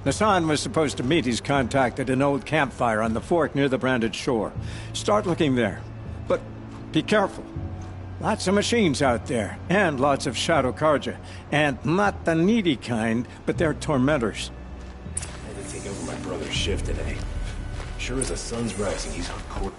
Nassan was supposed to meet his contact at an old campfire on the fork near the Branded Shore. Start looking there. But be careful. Lots of machines out there, and lots of Shadow Carja. And not the needy kind, but they're tormentors. I had to take over my brother's shift today. Sure as the sun's rising, he's on court.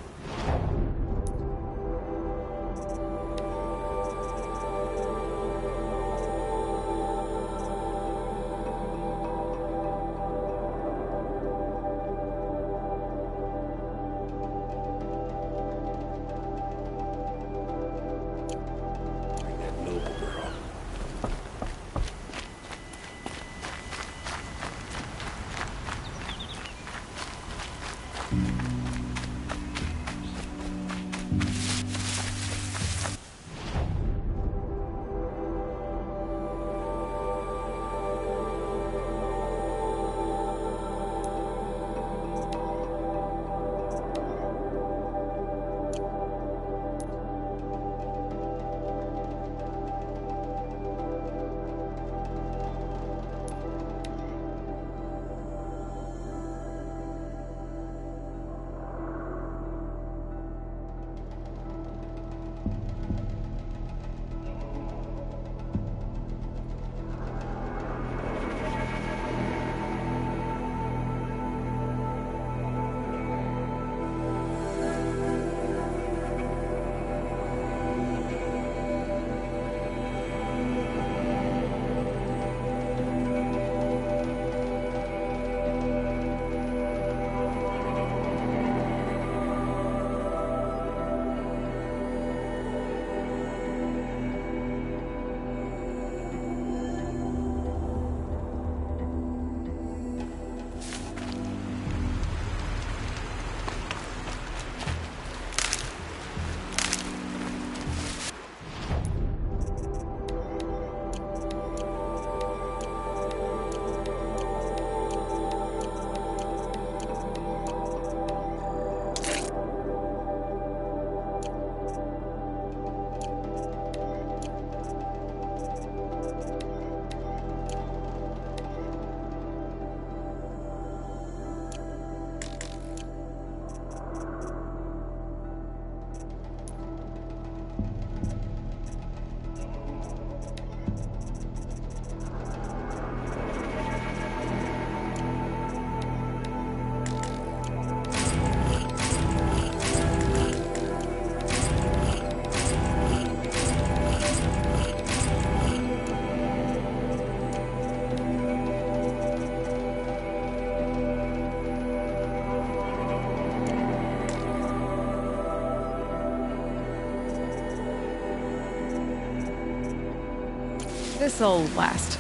This'll last.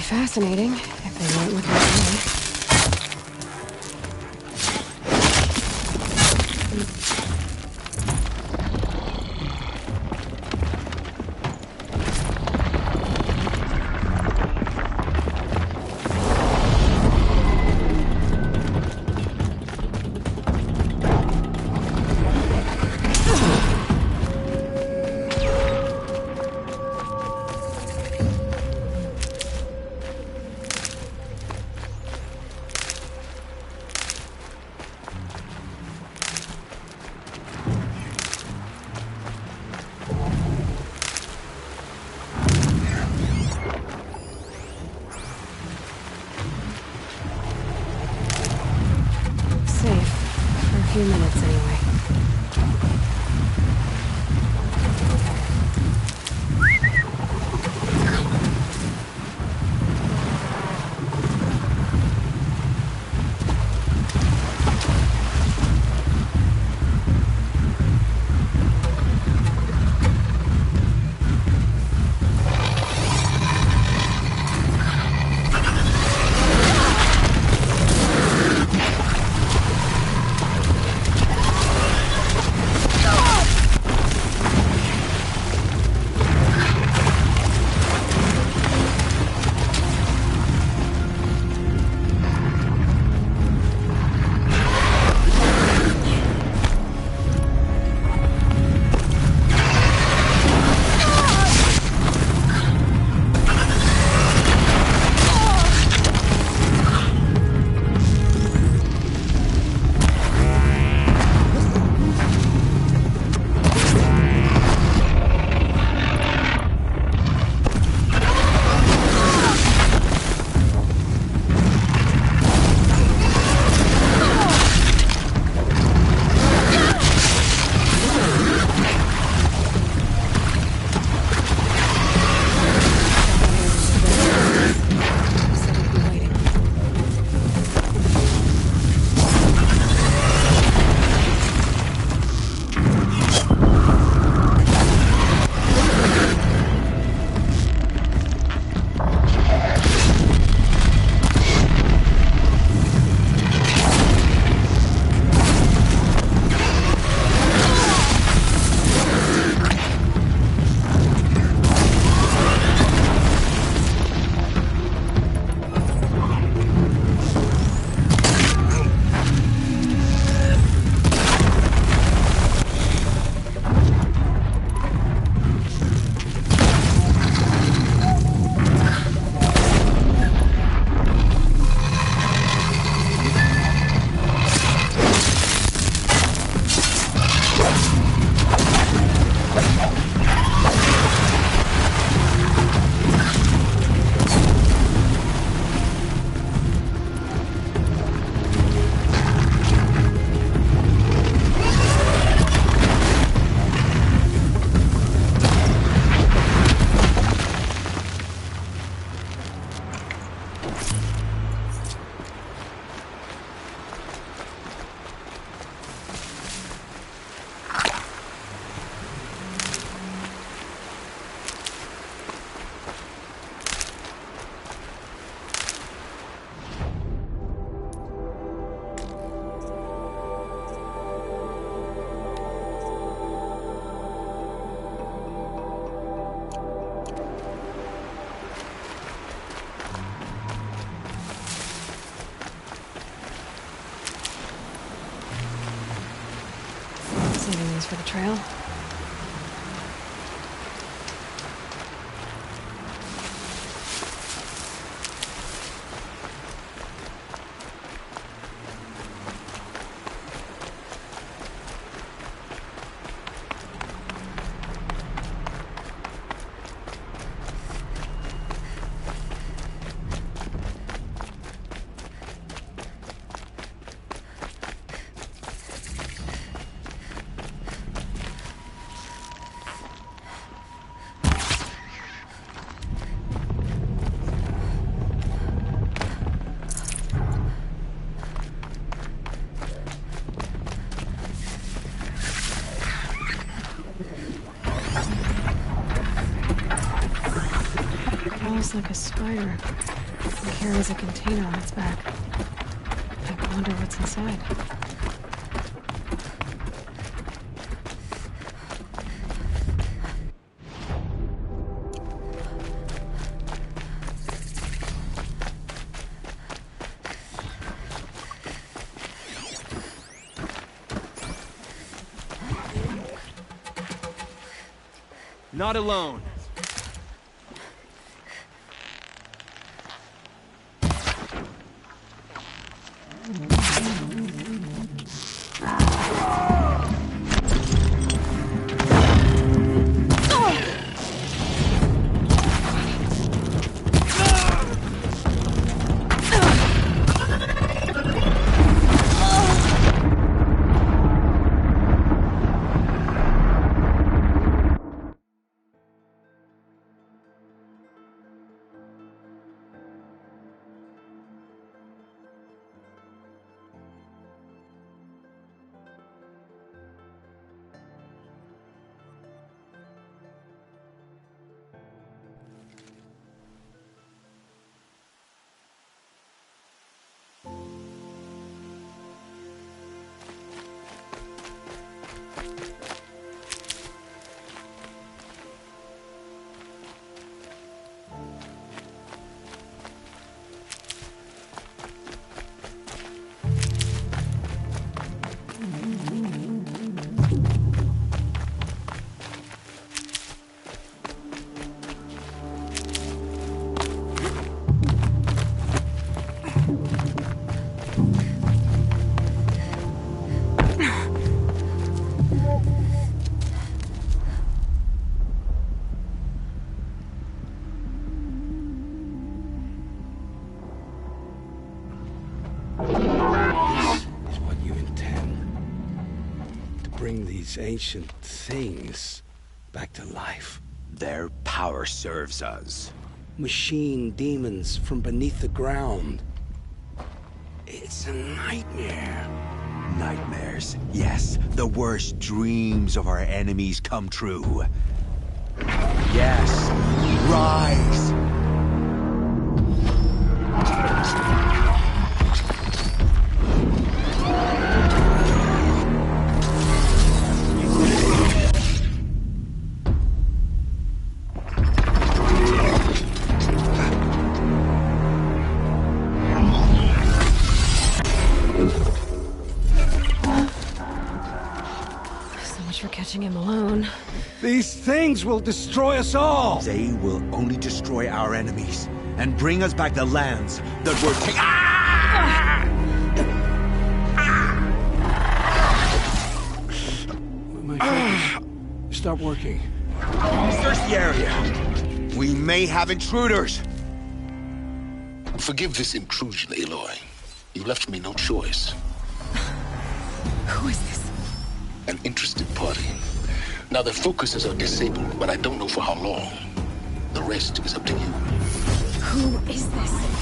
Fascinating, if they weren't looking at me. markings for the trail. Almost like a spider. It carries a container on its back. I wonder what's inside. Not alone. Ancient things back to life. Their power serves us. Machine demons from beneath the ground. It's a nightmare. Nightmares. Yes, the worst dreams of our enemies come true. Yes, rise! Catching him alone. These things will destroy us all! They will only destroy our enemies and bring us back the lands that were taken. Ah! My focus stopped working. Search the area. We may have intruders. Forgive this intrusion, Aloy. You left me no choice. Who is this? An interested party. Now their focuses are disabled, but I don't know for how long. The rest is up to you. Who is this?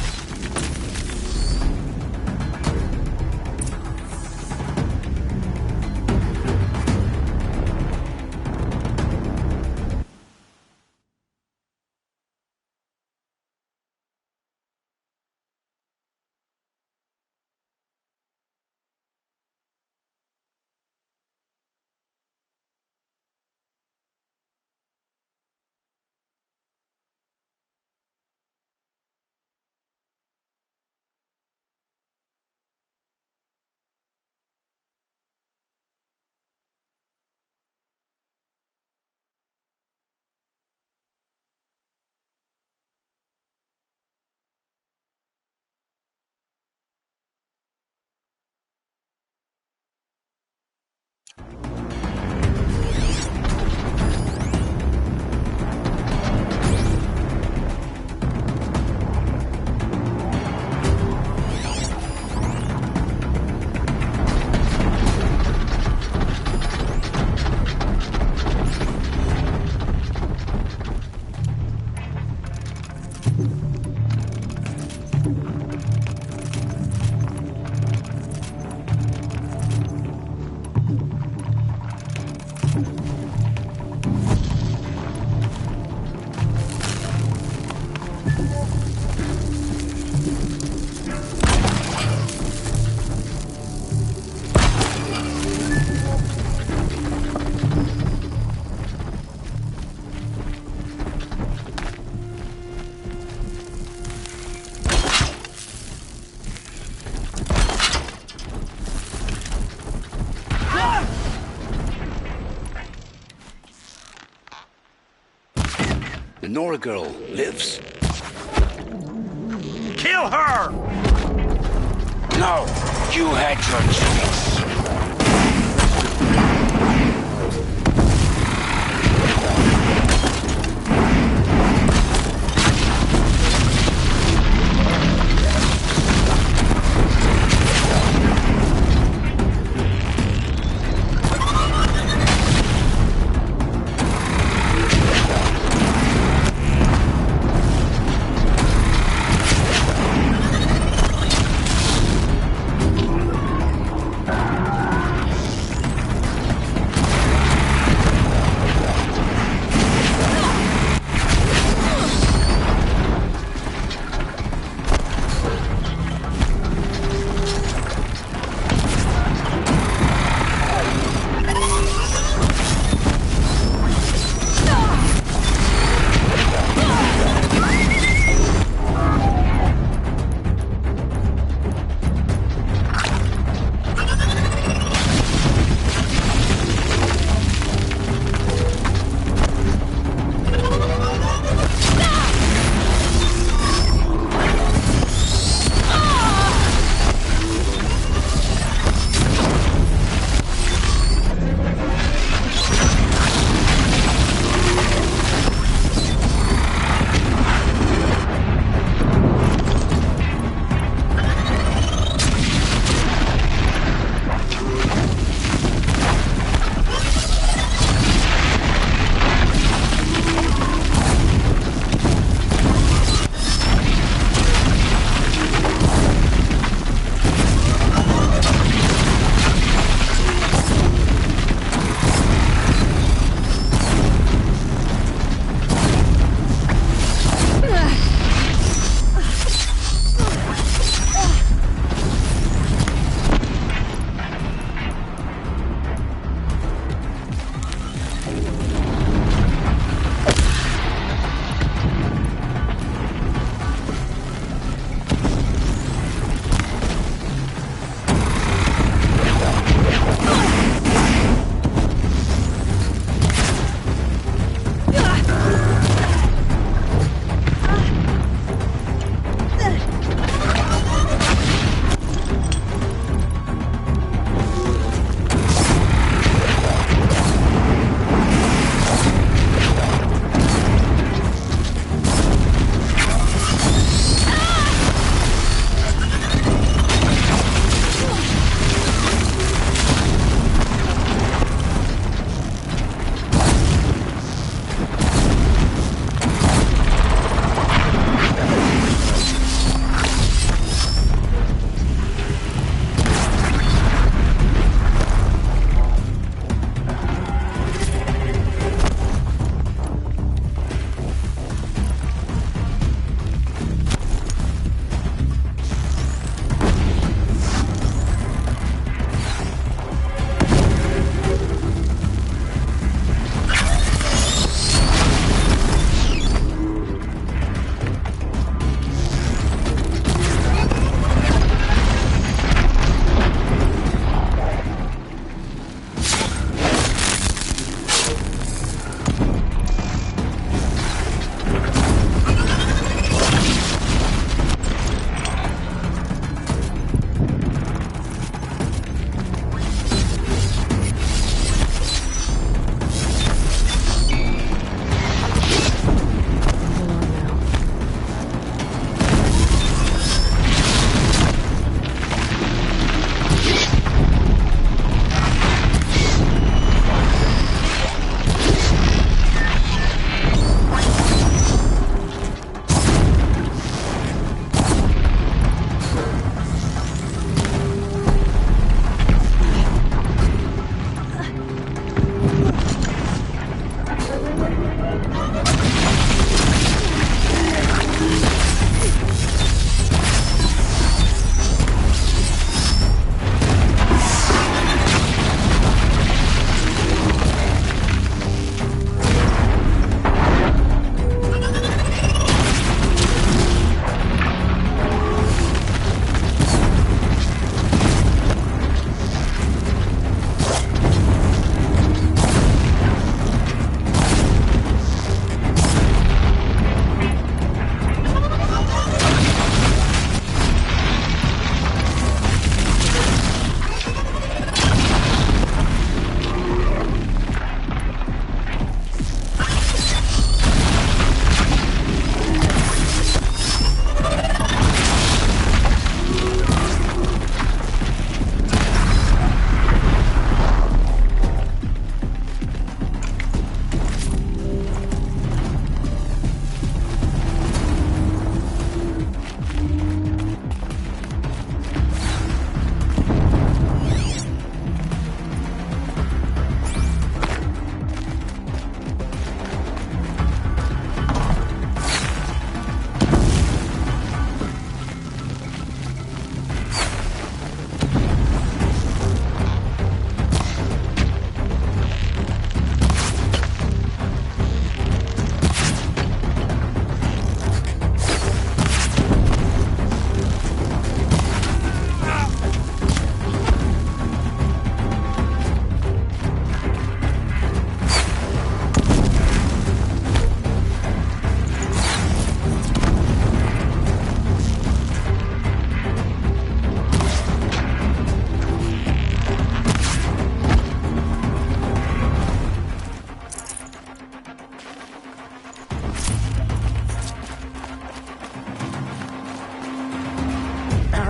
The Nora girl lives. Kill her! No, you had your chance.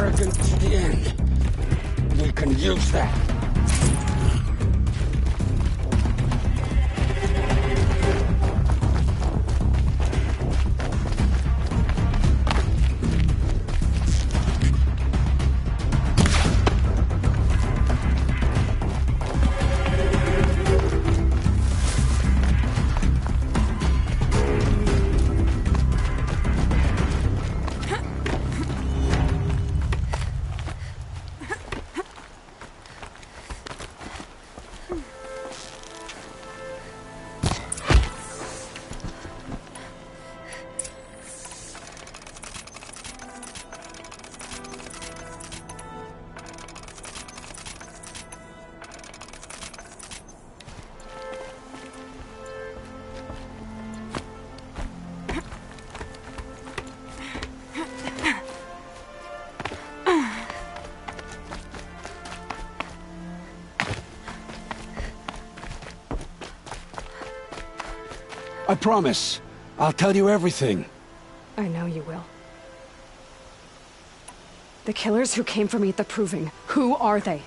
arrogant to the end. We can use that. I promise. I'll tell you everything. I know you will. The killers who came for me at the Proving, who are they?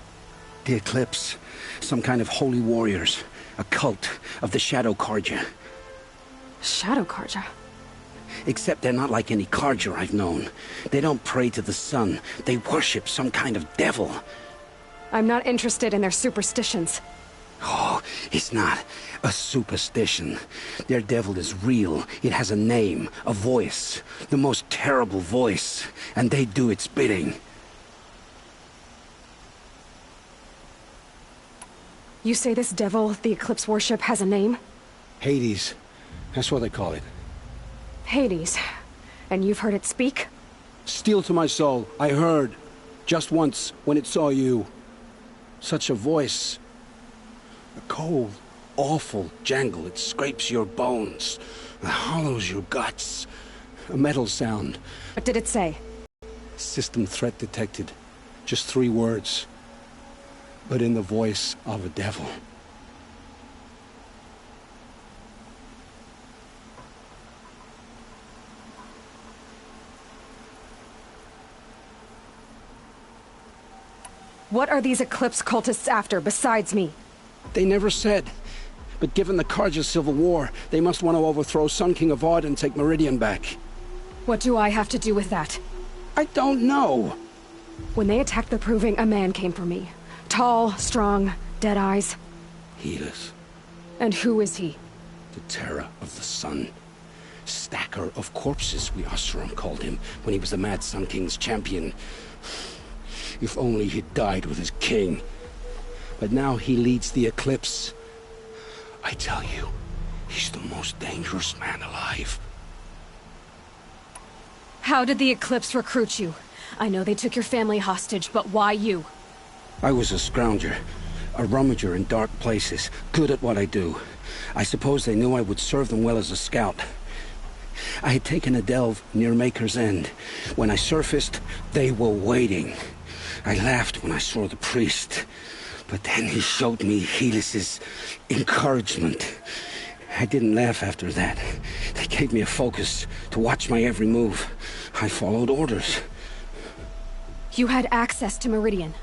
The Eclipse. Some kind of holy warriors. A cult of the Shadow Carja. Shadow Carja? Except they're not like any Carja I've known. They don't pray to the sun. They worship some kind of devil. I'm not interested in their superstitions. Oh, it's not a superstition. Their devil is real. It has a name, a voice. The most terrible voice. And they do its bidding. You say this devil the Eclipse worship has a name? Hades. That's what they call it. Hades. And you've heard it speak? Steel to my soul. I heard. Just once, when it saw you. Such a voice. A cold, awful jangle. It scrapes your bones. It hollows your guts. A metal sound. What did it say? System threat detected. Just 3 words. But in the voice of a devil. What are these Eclipse cultists after, besides me? They never said. But given the Carja civil war, they must want to overthrow Sun King Avad and take Meridian back. What do I have to do with that? I don't know. When they attacked the Proving, a man came for me. Tall, strong, dead eyes. Helis. And who is he? The terror of the sun. Stacker of corpses, we Oseram called him, when he was the Mad Sun King's champion. If only he'd died with his king. But now he leads the Eclipse. I tell you, he's the most dangerous man alive. How did the Eclipse recruit you? I know they took your family hostage, but why you? I was a scrounger, a rummager in dark places, good at what I do. I suppose they knew I would serve them well as a scout. I had taken a delve near Maker's End. When I surfaced, they were waiting. I laughed when I saw the priest. But then he showed me Helis's encouragement. I didn't laugh after that. They gave me a focus to watch my every move. I followed orders. You had access to Meridian.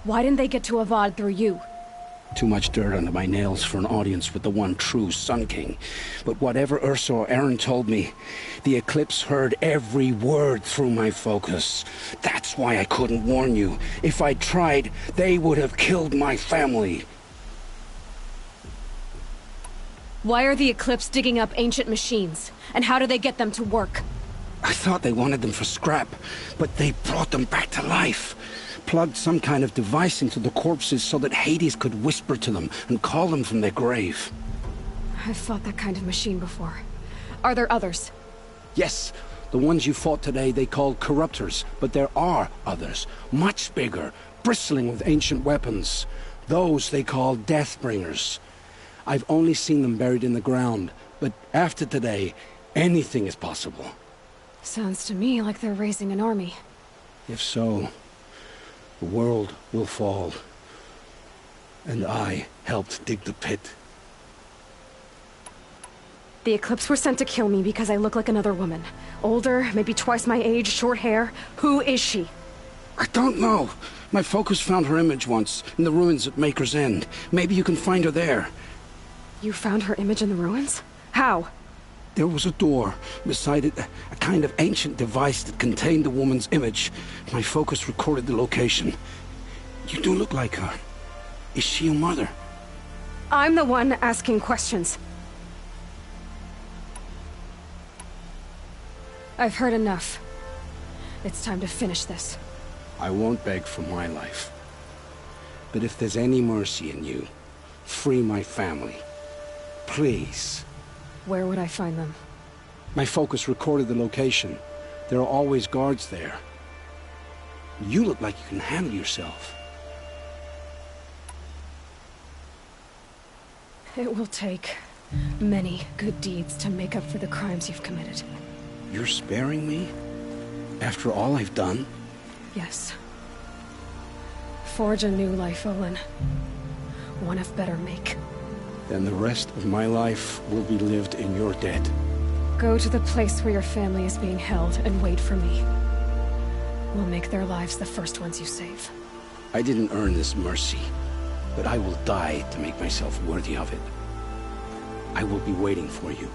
Why didn't they get to Avad through you? Too much dirt under my nails for an audience with the one true Sun King. But whatever Ursa or Aaron told me, the Eclipse heard every word through my focus. That's why I couldn't warn you. If I'd tried, they would have killed my family. Why are the Eclipse digging up ancient machines? And how do they get them to work? I thought they wanted them for scrap, but they brought them back to life. Plugged some kind of device into the corpses so that Hades could whisper to them and call them from their grave. I've fought that kind of machine before. Are there others? Yes, the ones you fought today they called Corruptors, but there are others, much bigger, bristling with ancient weapons. Those they call Deathbringers. I've only seen them buried in the ground, but after today, anything is possible. Sounds to me like they're raising an army. If so, the world will fall. And I helped dig the pit. The Eclipse were sent to kill me because I look like another woman. Older, maybe twice my age, short hair. Who is she? I don't know. My focus found her image once, in the ruins at Maker's End. Maybe you can find her there. You found her image in the ruins? How? There was a door. Beside it, a kind of ancient device that contained the woman's image. My focus recorded the location. You do look like her. Is she your mother? I'm the one asking questions. I've heard enough. It's time to finish this. I won't beg for my life. But if there's any mercy in you, free my family. Please. Where would I find them? My focus recorded the location. There are always guards there. You look like you can handle yourself. It will take many good deeds to make up for the crimes you've committed. You're sparing me? After all I've done? Yes. Forge a new life, Olin. One of better make. Then the rest of my life will be lived in your debt. Go to the place where your family is being held and wait for me. We'll make their lives the first ones you save. I didn't earn this mercy, but I will die to make myself worthy of it. I will be waiting for you.